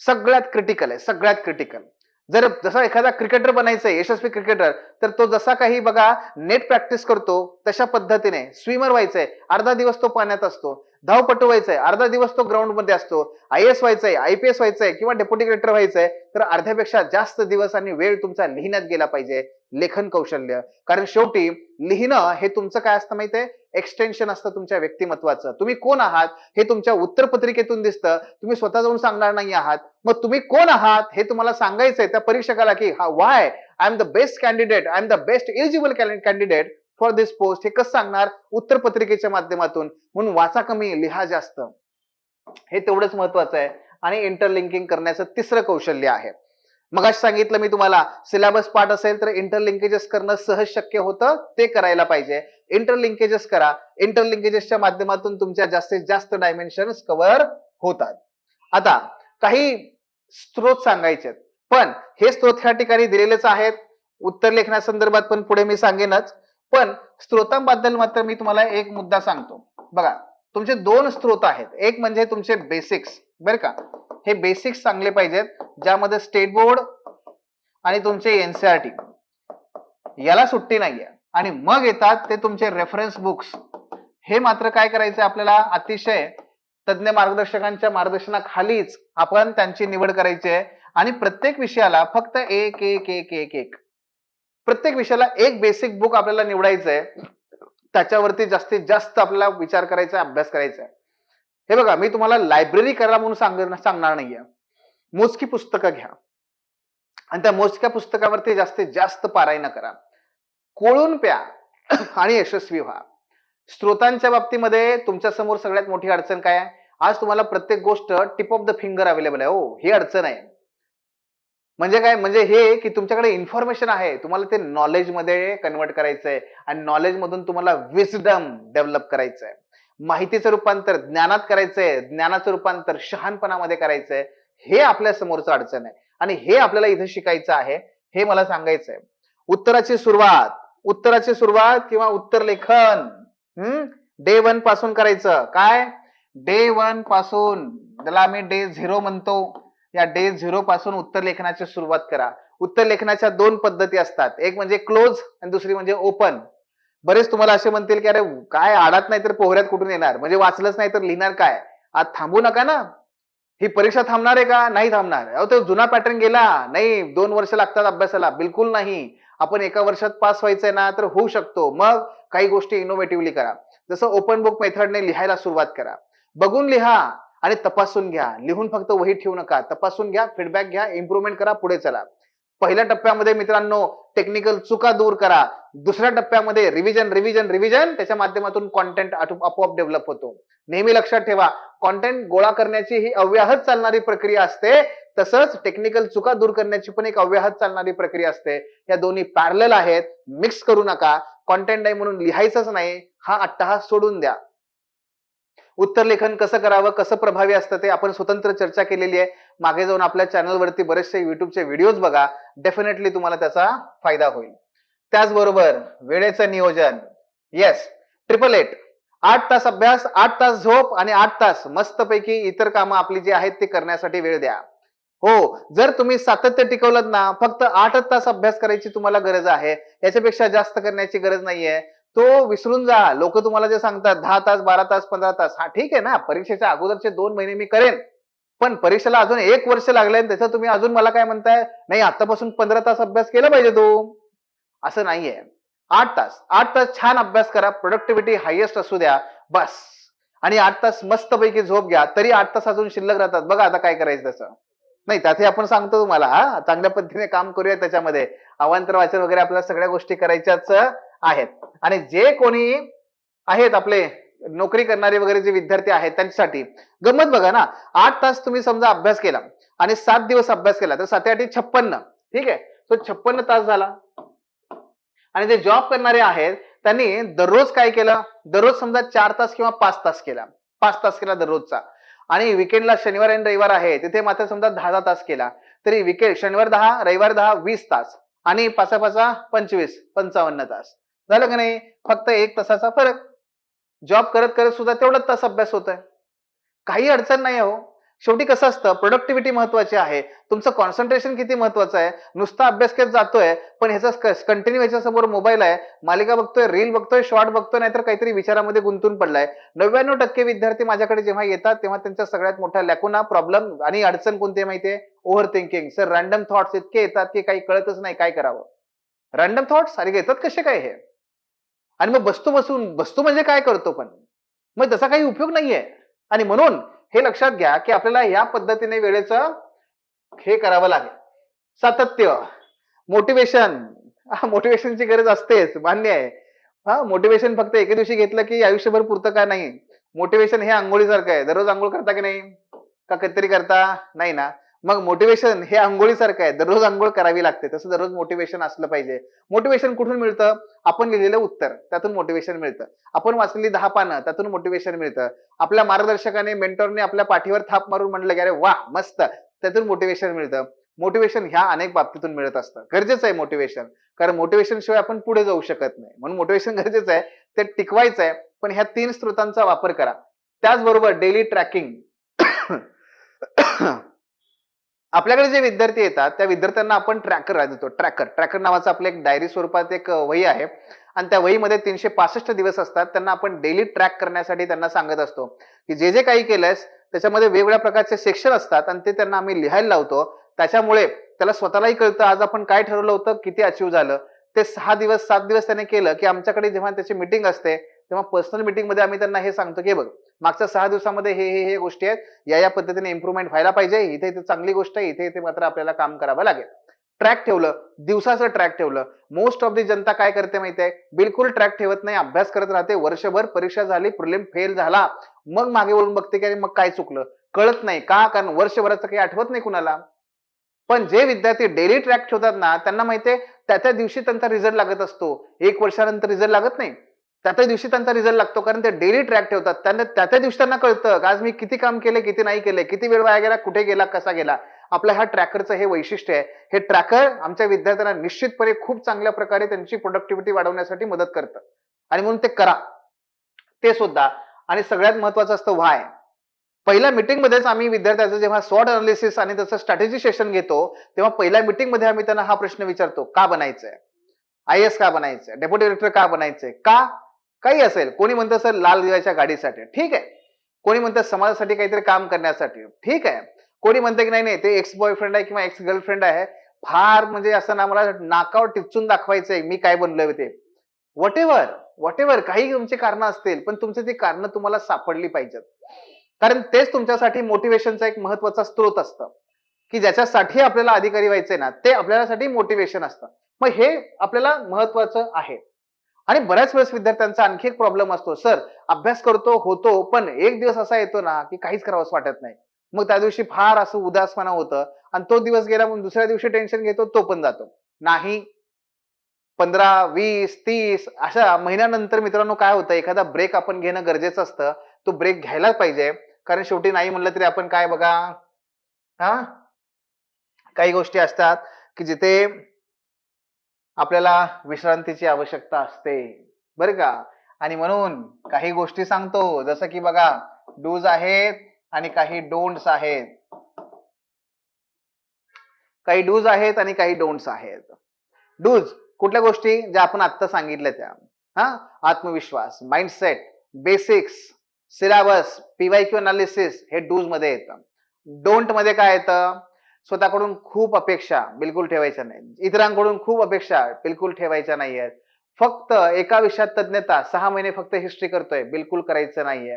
सगळ्यात क्रिटिकल आहे, सगळ्यात क्रिटिकल. जर जसा एखादा क्रिकेटर बनायचंय, यशस्वी क्रिकेटर, तर तो जसा काही बघा नेट प्रॅक्टिस करतो तशा पद्धतीने स्विमर व्हायचंय, अर्धा दिवस तो पाण्यात असतो. धावपटू व्हायचंय, अर्धा दिवस तो ग्राउंड मध्ये असतो. IAS व्हायचंय, IPS व्हायचंय किंवा डेप्युटी कलेक्टर व्हायचंय, तर अर्ध्यापेक्षा जास्त दिवस आणि वेळ तुमचा लिहिण्यात गेला पाहिजे. लेखन कौशल्य, कारण शेवटी लिहिणं हे तुमचं काय असतं माहितीये, एक्सटेन्शन असतं तुमच्या व्यक्तिमत्वाचं. तुम्ही कोण आहात हे तुमच्या उत्तरपत्रिकेतून दिसतं, तुम्ही स्वतः जाऊन सांगणार नाही आहात. मग तुम्ही कोण आहात हे तुम्हाला सांगायचंय त्या परीक्षकाला, की Y I am the best candidate, I am the best eligible candidate for this post, हे कसं सांगणार, उत्तरपत्रिकेच्या माध्यमातून. म्हणून वाचा कमी, लिहा जास्त, हे तेवढंच महत्वाचं आहे. आणि इंटरलिंकिंग करण्याचं तिसरं कौशल्य आहे. मगाशी सांगितलं मी तुम्हाला, सिलेबस पार्ट असेल तर इंटरलिंकेजेस करणं सहज शक्य होतं, ते करायला पाहिजे. इंटरलिंकेजेस करा, इंटरलिंकेजेसच्या माध्यमातून तुमच्या जास्तीत जास्त डायमेन्शन्स कव्हर होतात. आता काही स्त्रोत सांगायचे, पण हे स्त्रोत ह्या ठिकाणी दिलेलेच आहेत, उत्तर लेखनासंदर्भात पण पुढे मी सांगेनच. पण स्त्रोतांबद्दल मात्र मी तुम्हाला एक मुद्दा सांगतो. बघा, तुमचे दोन स्त्रोत आहेत. एक म्हणजे तुमचे बेसिक्स, बरं का, हे बेसिक्स चांगले पाहिजेत, ज्यामध्ये स्टेट बोर्ड आणि तुमचे NCERT याला सुट्टी नाहीये. आणि मग येतात ते तुमचे रेफरन्स बुक्स. हे मात्र काय करायचं आपल्याला, अतिशय तज्ञ मार्गदर्शकांच्या मार्गदर्शनाखालीच आपण त्यांची निवड करायची आहे. आणि प्रत्येक विषयाला फक्त एक एक एक एक एक प्रत्येक विषयाला एक बेसिक बुक आपल्याला निवडायचंय, त्याच्यावरती जास्तीत जास्त आपल्याला विचार करायचा, अभ्यास करायचा आहे. हे बघा, मी तुम्हाला लायब्ररी करा म्हणून सांगणार नाहीये. मोजकी पुस्तकं घ्या आणि त्या मोजक्या पुस्तकावरती जास्तीत जास्त पारायण करा, कोळून प्या आणि यशस्वी व्हा. स्त्रोतांच्या बाबतीमध्ये तुमच्या समोर सगळ्यात मोठी अडचण काय आहे, आज तुम्हाला प्रत्येक गोष्ट tip of the finger available आहे. हो, ही अडचण आहे. म्हणजे काय, म्हणजे हे की तुमच्याकडे इन्फॉर्मेशन आहे, तुम्हाला ते नॉलेज मध्ये कन्वर्ट करायचंय आणि नॉलेज मधून तुम्हाला विजडम डेव्हलप करायचंय, माहितीचं रूपांतर ज्ञानात करायचंय, ज्ञानाचं रूपांतर शहाणपणामध्ये करायचंय. हे आपल्या समोरचं अडचण आहे आणि हे आपल्याला इथे शिकायचं आहे, हे मला सांगायचंय. उत्तराची सुरुवात किंवा उत्तर लेखन डे 1 पासून करायचं. काय, डे 1 पासून, त्याला आम्ही डे 0 म्हणतो. या डे 0 पासून उत्तर लेखनाची सुरुवात करा. उत्तर लेखनाच्या दोन पद्धती असतात, एक म्हणजे क्लोज आणि दुसरी म्हणजे ओपन. बरेच तुम्हाला असे म्हणतील की अरे काय, आडात नाही तर पोहऱ्यात कुठून येणार, म्हणजे वाचलंच नाही तर लिहिणार काय. आज थांबू नका ना, ही परीक्षा थांबणार आहे का, नाही थांबणार. अहो तो जुना पॅटर्न गेला नाही, 2 वर्ष लागतात अभ्यासाला, बिलकुल नाही. आपण एका वर्षात पास व्हायचंय ना तर होऊ शकतो. मग काही गोष्टी इनोव्हेटिव्हली करा, जसं ओपन बुक मेथडने लिहायला सुरुवात करा. बघून लिहा आणि तपासून घ्या. लिहून फक्त वही ठेवू नका, तपासून घ्या, फीडबॅक घ्या, इम्प्रूव्हमेंट करा, पुढे चला. पहिल्या टप्प्यामध्ये मित्रांनो टेक्निकल चुका दूर करा. दुसऱ्या टप्प्यामध्ये रिव्हिजन रिव्हिजन रिव्हिजन, त्याच्या माध्यमातून कॉन्टेंट आपोआप डेव्हलप होतो. नेहमी लक्षात ठेवा, कॉन्टेंट गोळा करण्याची ही अव्याहत चालणारी प्रक्रिया असते, तसंच टेक्निकल चुका दूर करण्याची पण एक अव्याहत चालणारी प्रक्रिया असते. या दोन्ही पॅरलल आहेत, मिक्स करू नका. कॉन्टेंट नाही म्हणून लिहायचंच नाही, हा अट्टहास सोडून द्या. उत्तर लेखन कसं करावं, कसं प्रभावी असतं ते आपण स्वतंत्र चर्चा केलेली आहे. मागे जाऊन आपल्या चॅनलवरती बरेचसे युट्यूबचे व्हिडिओज बघा, डेफिनेटली तुम्हाला त्याचा फायदा होईल. त्याचबरोबर वेळेचं नियोजन. येस, 888 8 तास अभ्यास, 8 तास झोप आणि 8 तास मस्तपैकी इतर कामं आपली जी आहेत ती करण्यासाठी वेळ द्या. हो, जर तुम्ही सातत्य टिकवलं ना, फक्त 8 तास अभ्यास करायची तुम्हाला गरज आहे, याच्यापेक्षा जास्त करण्याची गरज नाहीये. तो विसरून जा. लोक तुम्हाला जे सांगतात 10 तास, 12 तास, 15 तास, हा ठीक आहे ना, परीक्षेच्या अगोदरचे 2 महिने मी करेन, पण परीक्षेला अजून 1 वर्ष लागलंय, त्याचं तुम्ही अजून मला काय म्हणताय, नाही आतापासून 15 तास अभ्यास केला पाहिजे तो, असं नाहीये. 8 तास छान अभ्यास करा, प्रोडक्टिव्हिटी हायेस्ट असू द्या, बस. आणि 8 तास मस्तपैकी झोप घ्या, तरी 8 तास अजून शिल्लक राहतात. बघा आता काय करायचं तसं नाही, त्याथे आपण सांगतो तुम्हाला, चांगल्या पद्धतीने काम करूया. त्याच्यामध्ये अवांतर वाचन वगैरे आपल्याला सगळ्या गोष्टी करायच्याच आहेत. आणि जे कोणी आहेत आपले नोकरी करणारे वगैरे जे विद्यार्थी आहेत त्यांच्यासाठी गंमत बघा ना, 8 तास तुम्ही समजा अभ्यास केला आणि 7 दिवस अभ्यास केला तर 7 8 56, ठीक आहे, तो 56 तास झाला. आणि जे जॉब करणारे आहेत त्यांनी दररोज काय केलं, दररोज समजा 4 तास किंवा 5 तास केला, 5 तास केला दररोजचा, आणि विकेंडला शनिवार आणि रविवार आहे तिथे मात्र समजा 10 तास केला, तरी विकेंड शनिवार 10 रविवार 10 20 तास, आणि 5 5 25 55 तास झालं का नाही. फक्त 1 तासाचा फरक. जॉब करत करत सुद्धा तेवढाच तास अभ्यास होतोय. काही अडचण नाही हो. शेवटी कसं असतं, प्रोडक्टिव्हिटी महत्वाची आहे, तुमचं कॉन्सन्ट्रेशन किती महत्वाचं आहे. नुसता अभ्यास करत जातोय पण ह्याचा कंटिन्यू ह्याच्यासमोर मोबाईल आहे, मालिका बघतोय, रील बघतोय, शॉर्ट बघतोय, नाहीतर काहीतरी विचारामध्ये गुंतून पडलाय. 99% विद्यार्थी माझ्याकडे जेव्हा येतात तेव्हा त्यांचा सगळ्यात मोठा लॅकुना प्रॉब्लेम आणि अडचण कोणती आहे माहितीये, over thinking. Sir random thoughts इतके येतात की काही कळतच नाही काय करावं. रॅन्डम थॉट्स अरे येतात कसे काय हे, आणि मग बसतो म्हणजे काय करतो पण, मग त्याचा काही उपयोग नाहीये. आणि म्हणून हे लक्षात घ्या की आपल्याला या पद्धतीने वेळेचं हे करावं लागेल. सातत्य, मोटिवेशन. मोटिवेशनची गरज असतेच, मान्य आहे. मोटिवेशन फक्त एके दिवशी घेतलं की आयुष्यभर पुरतं का नाही. मोटिवेशन हे आंघोळीसारखं आहे. दररोज आंघोळ करता की नाही, का कधीतरी करता नाही ना. मग मोटिवेशन हे आंघोळीसारखं आहे, दररोज आंघोळ करावी लागते. तसं दररोज मोटिवेशन असलं पाहिजे. मोटिवेशन कुठून मिळतं, आपण लिहिलेलं उत्तर त्यातून मोटिवेशन मिळतं, आपण वाचलेली 10 पानं त्यातून मोटिवेशन मिळतं, आपल्या मार्गदर्शकाने मेंटॉरने आपल्या पाठीवर थाप मारून म्हटलं की अरे वा मस्त, त्यातून मोटिवेशन मिळतं. मोटिवेशन ह्या अनेक बाबतीतून मिळत असतं. गरजेचं आहे मोटिवेशन, कारण मोटिवेशन शिवाय आपण पुढे जाऊ शकत नाही. म्हणून मोटिवेशन गरजेचं आहे, ते टिकवायचं आहे. पण ह्या 3 स्रोतांचा वापर करा. त्याचबरोबर डेली ट्रॅकिंग. आपल्याकडे जे विद्यार्थी येतात त्या विद्यार्थ्यांना आपण ट्रॅकर देतो. ट्रॅकर नावाचं आपलं एक डायरी स्वरूपात एक वही आहे, आणि त्या वहीमध्ये 365 दिवस असतात. त्यांना आपण डेली ट्रॅक करण्यासाठी त्यांना सांगत असतो की जे जे काही केलंयस त्याच्यामध्ये वेगवेगळ्या प्रकारचे सेक्शन असतात आणि ते त्यांना आम्ही लिहायला लावतो. त्याच्यामुळे त्याला स्वतःलाही कळतं आज आपण काय ठरवलं होतं, किती अचीव्ह झालं. ते 6 दिवस 7 दिवस त्याने केलं की आमच्याकडे जेव्हा त्याची मीटिंग असते तेव्हा पर्सनल मीटिंग मध्ये आम्ही त्यांना हे सांगतो की बघ मागच्या 6 दिवसामध्ये हे गोष्टी आहेत, या पद्धतीने इम्प्रूव्हमेंट व्हायला पाहिजे, इथे इथे चांगली गोष्ट आहे, इथे इथे मात्र आपल्याला काम करावं लागेल. ट्रॅक ठेवलं, दिवसाचं ट्रॅक ठेवलं. मोस्ट ऑफ दी जनता काय करते माहितीये, बिलकुल ट्रॅक ठेवत नाही, अभ्यास करत राहते वर्षभर, परीक्षा झाली, प्रिलिम फेल झाला, मग मागे वळून बघते की मग काय चुकलं, कळत नाही का, कारण वर्षभराचं काही आठवत नाही कुणाला. पण जे विद्यार्थी डेली ट्रॅक ठेवतात ना त्यांना माहितीये त्या दिवशी त्यांचा रिझल्ट लागत असतो. 1 वर्षानंतर रिझल्ट लागत नाही, त्या दिवशी त्यांचा रिझल्ट लागतो, कारण ते डेली ट्रॅक ठेवतात. त्यांना त्या दिवशी त्यांना कळतं आज मी किती काम केले, किती नाही केले, किती वेळ वाया गेला, कुठे गेला, कसा गेला. आपल्या ह्या ट्रॅकरचं हे वैशिष्ट्य आहे. हे ट्रॅकर आमच्या विद्यार्थ्यांना निश्चितपणे खूप चांगल्या प्रकारे त्यांची प्रोडक्टिव्हिटी वाढवण्यासाठी मदत करतं, आणि म्हणून ते करा ते सुद्धा. आणि सगळ्यात महत्वाचं असतं व्हाय. पहिल्या मीटिंग मध्येच आम्ही विद्यार्थ्याचं जेव्हा स्वॉट अनालिसिस आणि त्याचं स्ट्रॅटेजी सेशन घेतो तेव्हा पहिल्या मीटिंग मध्ये आम्ही त्यांना हा प्रश्न विचारतो, का बनायचंय, IAS का बनायचंय, डेप्युटी डायरेक्टर का बनायचंय, का काही असेल. कोणी म्हणतं सर लाल दिव्याच्या गाडीसाठी, ठीक आहे. कोणी म्हणतं समाजासाठी काहीतरी काम करण्यासाठी, ठीक आहे. कोणी म्हणतं की नाही ते एक्स बॉयफ्रेंड आहे किंवा एक्स गर्लफ्रेंड आहे, फार म्हणजे असं ना मला नाकावर टिचून दाखवायचंय मी काय बनलोय ते. व्हॉट काही तुमची कारणं असतील, पण तुमची ती कारणं तुम्हाला सापडली पाहिजेत, कारण तेच तुमच्यासाठी मोटिवेशनचा एक महत्वाचा स्रोत असतं, की ज्याच्यासाठी आपल्याला अधिकारी व्हायचंय ना ते आपल्यासाठी मोटिवेशन असतं. मग हे आपल्याला महत्वाचं आहे. आणि बऱ्याच वेळेस विद्यार्थ्यांचा आणखी एक प्रॉब्लेम असतो, सर अभ्यास करतो होतो पण एक दिवस असा येतो ना की काहीच करावंच वाटत नाही, मग त्या दिवशी फार असं उदासपणा होतं, आणि तो दिवस गेला मग दुसऱ्या दिवशी टेन्शन घेतो, तो पण जातो. नाही, 15 20 30 अशा महिन्यानंतर मित्रांनो काय होतं, एखादा ब्रेक आपण घेणं गरजेचं असतं. तो ब्रेक घ्यायलाच पाहिजे, कारण शेवटी नाही म्हणलं तरी आपण काय बघा, हा काही गोष्टी असतात की जिथे आपल्याला विश्रांतीची आवश्यकता असते, बरं का. आणि म्हणून काही गोष्टी सांगतो, जसं की बघा डूज आहेत आणि काही डोंट्स आहेत, काही डूज आहेत आणि काही डोंट्स आहेत. डूज कुठल्या गोष्टी ज्या आपण आता सांगितल्या त्या, आत्मविश्वास, mindset, basics, syllabus, PYQ analysis हे डूज मध्ये येतं. डोंट मध्ये काय येतं, स्वतःकडून खूप अपेक्षा बिलकुल ठेवायच्या नाही, इतरांकडून खूप अपेक्षा बिलकुल ठेवायच्या नाहीयेत. फक्त एका विषयात तज्ञता, 6 महिने फक्त हिस्ट्री करतोय, बिलकुल करायचं नाहीये.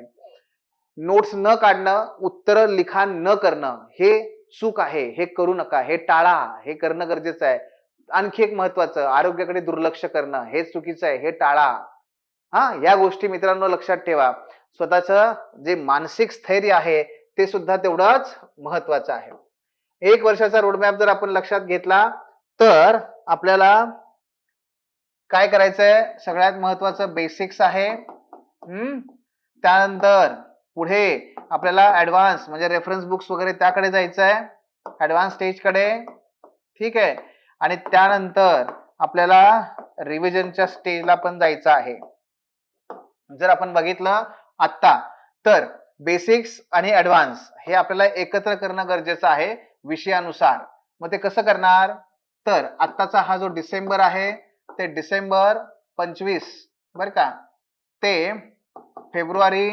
नोट्स न काढणं, उत्तर लिखाण न करणं हे चूक आहे, हे करू नका, हे टाळा, हे करणं गरजेचं आहे. आणखी एक महत्वाचं, आरोग्याकडे दुर्लक्ष करणं हे चुकीचं आहे, हे टाळा. या गोष्टी मित्रांनो लक्षात ठेवा. स्वतःचं जे मानसिक स्थैर्य आहे ते सुद्धा तेवढंच महत्वाचं आहे. 1 वर्षाचा रोडमॅप जर आपण लक्षात घेतला तर आपल्याला काय करायचंय, सगळ्यात महत्वाचं बेसिक्स आहे. त्यानंतर पुढे आपल्याला ऍडव्हान्स म्हणजे रेफरन्स बुक्स वगैरे त्याकडे जायचंय, ऍडव्हान्स स्टेजकडे. ठीक आहे. आणि त्यानंतर आपल्याला रिव्हिजनच्या स्टेजला पण जायचं आहे. जर आपण बघितलं आता तर बेसिक्स आणि ऍडव्हान्स हे आपल्याला एकत्र करणं गरजेचं आहे विषयानुसार. मग ते कसं करणार, तर आत्ताचा हा जो डिसेंबर आहे ते डिसेंबर 25 बर का ते फेब्रुवारी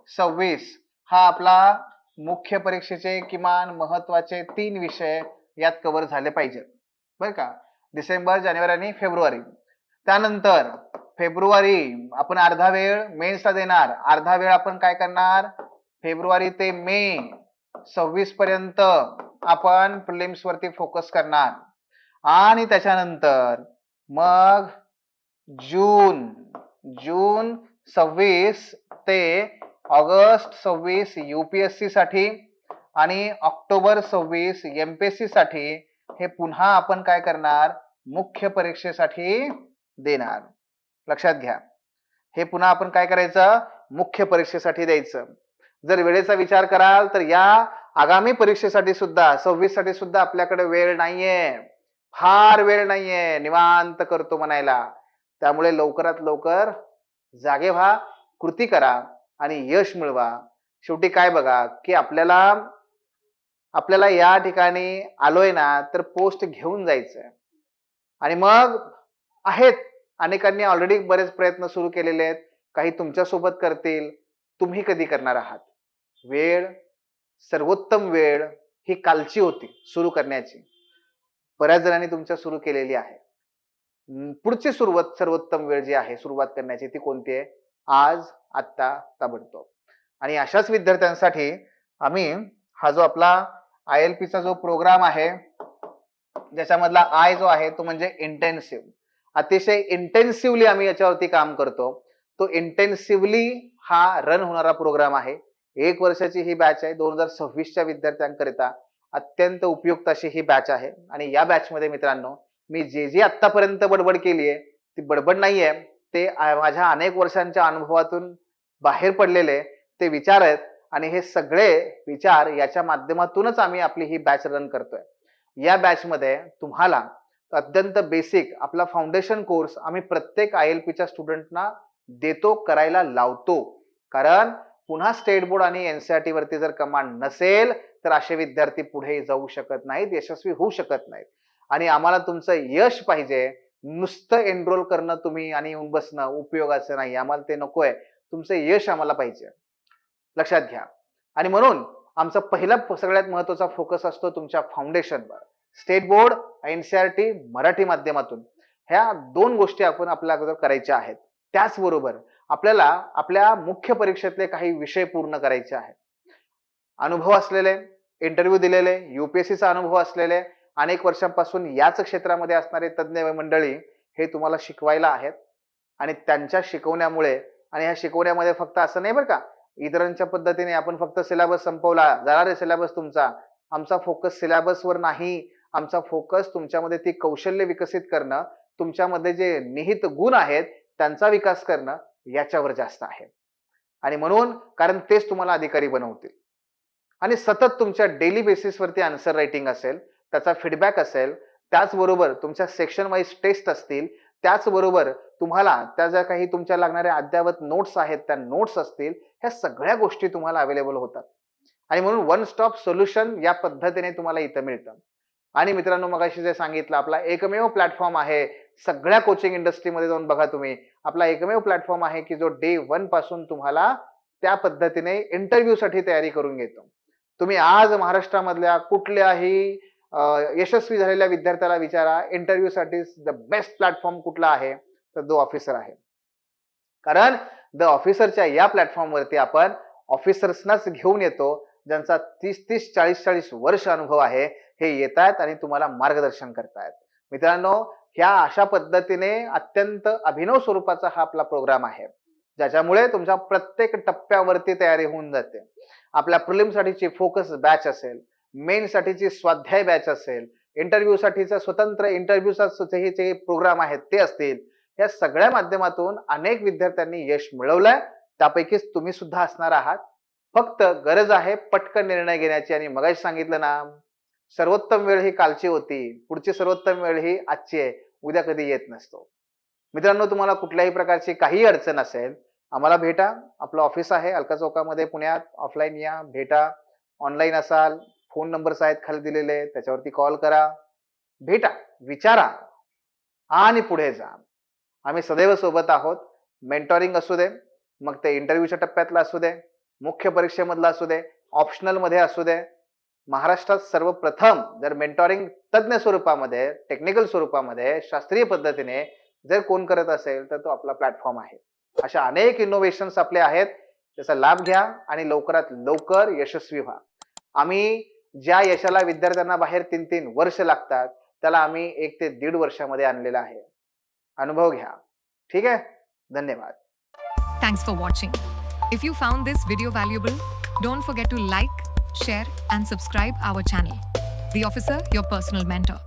26 हा आपला मुख्य परीक्षेचे किमान महत्वाचे 3 विषय यात कव्हर झाले पाहिजेत बर का. डिसेंबर, जानेवारी आणि फेब्रुवारी. त्यानंतर फेब्रुवारी आपण अर्धा वेळ मेन्सला देणार, अर्धा वेळ आपण काय करणार, फेब्रुवारी ते मे 26 पर्यंत आपण प्रिलिम्स वरती फोकस करणार. आणि त्याच्यानंतर मग जून 26 ते ऑगस्ट 26 युपीएससी साठी आणि ऑक्टोबर 26 एमपीएससी साठी हे पुन्हा आपण काय करणार, मुख्य परीक्षेसाठी देणार. लक्षात घ्या, हे पुन्हा आपण काय करायचं, मुख्य परीक्षेसाठी द्यायचं. जर वेळेचा विचार कराल तर या आगामी परीक्षेसाठी सुद्धा 26 साठी सुद्धा आपल्याकडे वेळ नाहीये, फार वेळ नाहीये, निवांत करतो म्हणायला. त्यामुळे लवकरात लवकर जागे व्हा, कृती करा आणि यश मिळवा. शेवटी काय बघा की आपल्याला या ठिकाणी आलोय ना तर पोस्ट घेऊन जायचंय. आणि मग आहेत अनेकांनी ऑलरेडी बरेच प्रयत्न सुरू केलेले आहेत, काही तुमच्या सोबत करतील, तुम्ही कधी करणार आहात. वेळ, सर्वोत्तम वेळ ही कालची होती सुरू करण्याची, बऱ्याच जणांनी तुमच्या सुरू केलेली आहे. पुढची सर्वोत्तम वेळ जी आहे सुरुवात करण्याची ती कोणती आहे, आज, आत्ता, ताबडतोब. आणि अशाच विद्यार्थ्यांसाठी आम्ही हा जो आपला ILP जो प्रोग्राम आहे ज्याच्यामधला आय जो आहे तो म्हणजे इंटेन्सिव्ह, अतिशय इंटेन्सिव्हली आम्ही याच्यावरती काम करतो. तो इंटेन्सिव्हली हा रन होणारा प्रोग्राम आहे. 1 वर्षाची ही बॅच आहे. 2026च्या विद्यार्थ्यांकरिता अत्यंत उपयुक्त अशी ही बॅच आहे. आणि या बॅच मध्ये मित्रांनो मी जे आतापर्यंत बडबड केली आहे ती बडबड नाहीये, ते माझ्या अनेक वर्षांच्या अनुभवातून बाहेर पडलेले ते विचार आहेत. आणि हे सगळे विचार याच्या माध्यमातूनच आम्ही आपली ही बॅच रन करतोय. या बॅच मध्ये तुम्हाला अत्यंत बेसिक आपला फाउंडेशन कोर्स आम्ही प्रत्येक ILPच्या स्टुडंटना देतो, करायला लावतो. कारण पुन्हा स्टेट बोर्ड आणि NCERT वरती जर कमांड नसेल तर असे विद्यार्थी पुढे जाऊ शकत नाहीत, यशस्वी होऊ शकत नाहीत. आणि आम्हाला तुमचं यश पाहिजे, नुसतं एनरोल करणं तुम्ही आणि येऊन बसणं उपयोगाचं नाही, आम्हाला ते नकोय. तुमचं यश आम्हाला पाहिजे, लक्षात घ्या. आणि म्हणून आमचा पहिला सगळ्यात महत्वाचा फोकस असतो तुमच्या फाउंडेशनवर. स्टेट बोर्ड, NCERT मराठी माध्यमातून ह्या 2 गोष्टी आपण आपल्या अगोदर करायच्या आहेत. त्याचबरोबर आपल्याला आपल्या मुख्य परीक्षेतले काही विषय पूर्ण करायचे आहेत. अनुभव असलेले, इंटरव्ह्यू दिलेले, UPSCचा अनुभव असलेले, अनेक वर्षांपासून याच क्षेत्रामध्ये असणारे तज्ञ मंडळी हे तुम्हाला शिकवायला आहेत. आणि त्यांच्या शिकवण्यामुळे, आणि ह्या शिकवण्यामध्ये फक्त असं नाही बरं का इतरांच्या पद्धतीने आपण फक्त सिलेबस संपवला जाणार आहे सिलेबस तुमचा, आमचा फोकस सिलेबसवर नाही, आमचा फोकस तुमच्यामध्ये ती कौशल्य विकसित करणं, तुमच्यामध्ये जे निहित गुण आहेत त्यांचा विकास करणं याच्यावर जास्त आहे. आणि म्हणून कारण तेच तुम्हाला अधिकारी बनवतील. आणि सतत तुमच्या डेली बेसिसवरती आन्सर रायटिंग असेल, त्याचा फीडबॅक असेल, त्याचबरोबर तुमच्या सेक्शन वाईज टेस्ट असतील, त्याचबरोबर तुम्हाला त्या ज्या काही तुमच्या लागणाऱ्या अद्ययावत नोट्स आहेत त्या नोट्स असतील, ह्या सगळ्या गोष्टी तुम्हाला अवेलेबल होतात. आणि म्हणून वन स्टॉप सोल्युशन या पद्धतीने तुम्हाला इथं मिळतं. आणि मित्रांनो मगाशी जे सांगितलं आपला एकमेव प्लॅटफॉर्म आहे, सगळ्या कोचिंग इंडस्ट्रीमध्ये जाऊन बघा तुम्ही, आपला एकमेव प्लॅटफॉर्म आहे की जो डे 1 पासून तुम्हाला त्या पद्धतीने इंटरव्ह्यूसाठी तयारी करून घेतो. तुम्ही आज महाराष्ट्रामधल्या कुठल्याही यशस्वी झालेल्या विद्यार्थ्याला विचारा इंटरव्ह्यूसाठी द बेस्ट प्लॅटफॉर्म कुठला आहे, तर द ऑफिसर आहे. कारण द ऑफिसरच्या या प्लॅटफॉर्मवरती आपण ऑफिसर्सनाच घेऊन येतो ज्यांचा 30 40 वर्ष अनुभव आहे, हे येत आहेत आणि तुम्हाला मार्गदर्शन करतायत. मित्रांनो ह्या अशा पद्धतीने अत्यंत अभिनव स्वरूपाचा हा आपला प्रोग्राम आहे, ज्याच्यामुळे तुमच्या प्रत्येक टप्प्यावरती तयारी होऊन जाते. आपल्या प्रिलिम साठीची फोकस बॅच असेल, मेन साठीची स्वाध्याय बॅच असेल, इंटरव्ह्यू साठीचा स्वतंत्र इंटरव्ह्यूचे प्रोग्राम आहेत ते असतील, या सगळ्या माध्यमातून अनेक विद्यार्थ्यांनी यश मिळवलंय. त्यापैकीच तुम्ही सुद्धा असणार आहात. फक्त गरज आहे पटकन निर्णय घेण्याची. आणि मगाशी सांगितलं ना, सर्वोत्तम वेळ ही कालची होती, पुढची सर्वोत्तम वेळ ही आजची आहे, उद्या कधी येत नसतो. मित्रांनो, तुम्हाला कुठल्याही प्रकारची काही अडचण असेल, आम्हाला भेटा. आपलं ऑफिस आहे अलका चौकामध्ये पुण्यात. ऑफलाईन या, भेटा. ऑनलाईन असाल, फोन नंबर्स आहेत खाली दिलेले, त्याच्यावरती कॉल करा, भेटा, विचारा आणि पुढे जा. आम्ही सदैव सोबत आहोत. मेंटॉरिंग असू दे, मग ते इंटरव्ह्यूच्या टप्प्यातलं असू दे, मुख्य परीक्षेमधलं असू दे, ऑप्शनल मध्ये असू दे. महाराष्ट्रात सर्वप्रथम जर मेंटॉरिंग तज्ञ स्वरूपामध्ये, टेक्निकल स्वरूपामध्ये, शास्त्रीय पद्धतीने जर कोण करत असेल तर तो आपला प्लॅटफॉर्म आहे. अशा अनेक इनोव्हेशन्स आपले आहेत. त्याचा लाभ घ्या आणि लवकरात लवकर यशस्वी व्हा. आम्ही ज्या यशाला विद्यार्थ्यांना बाहेर 3-3 वर्ष लागतात, त्याला आम्ही 1 ते 1.5 वर्षामध्ये आणलेलं आहे. अनुभव घ्या. ठीक आहे. धन्यवाद. Thanks for watching. If you found this video valuable, don't forget to like, share and subscribe our channel. The Officer, your personal mentor.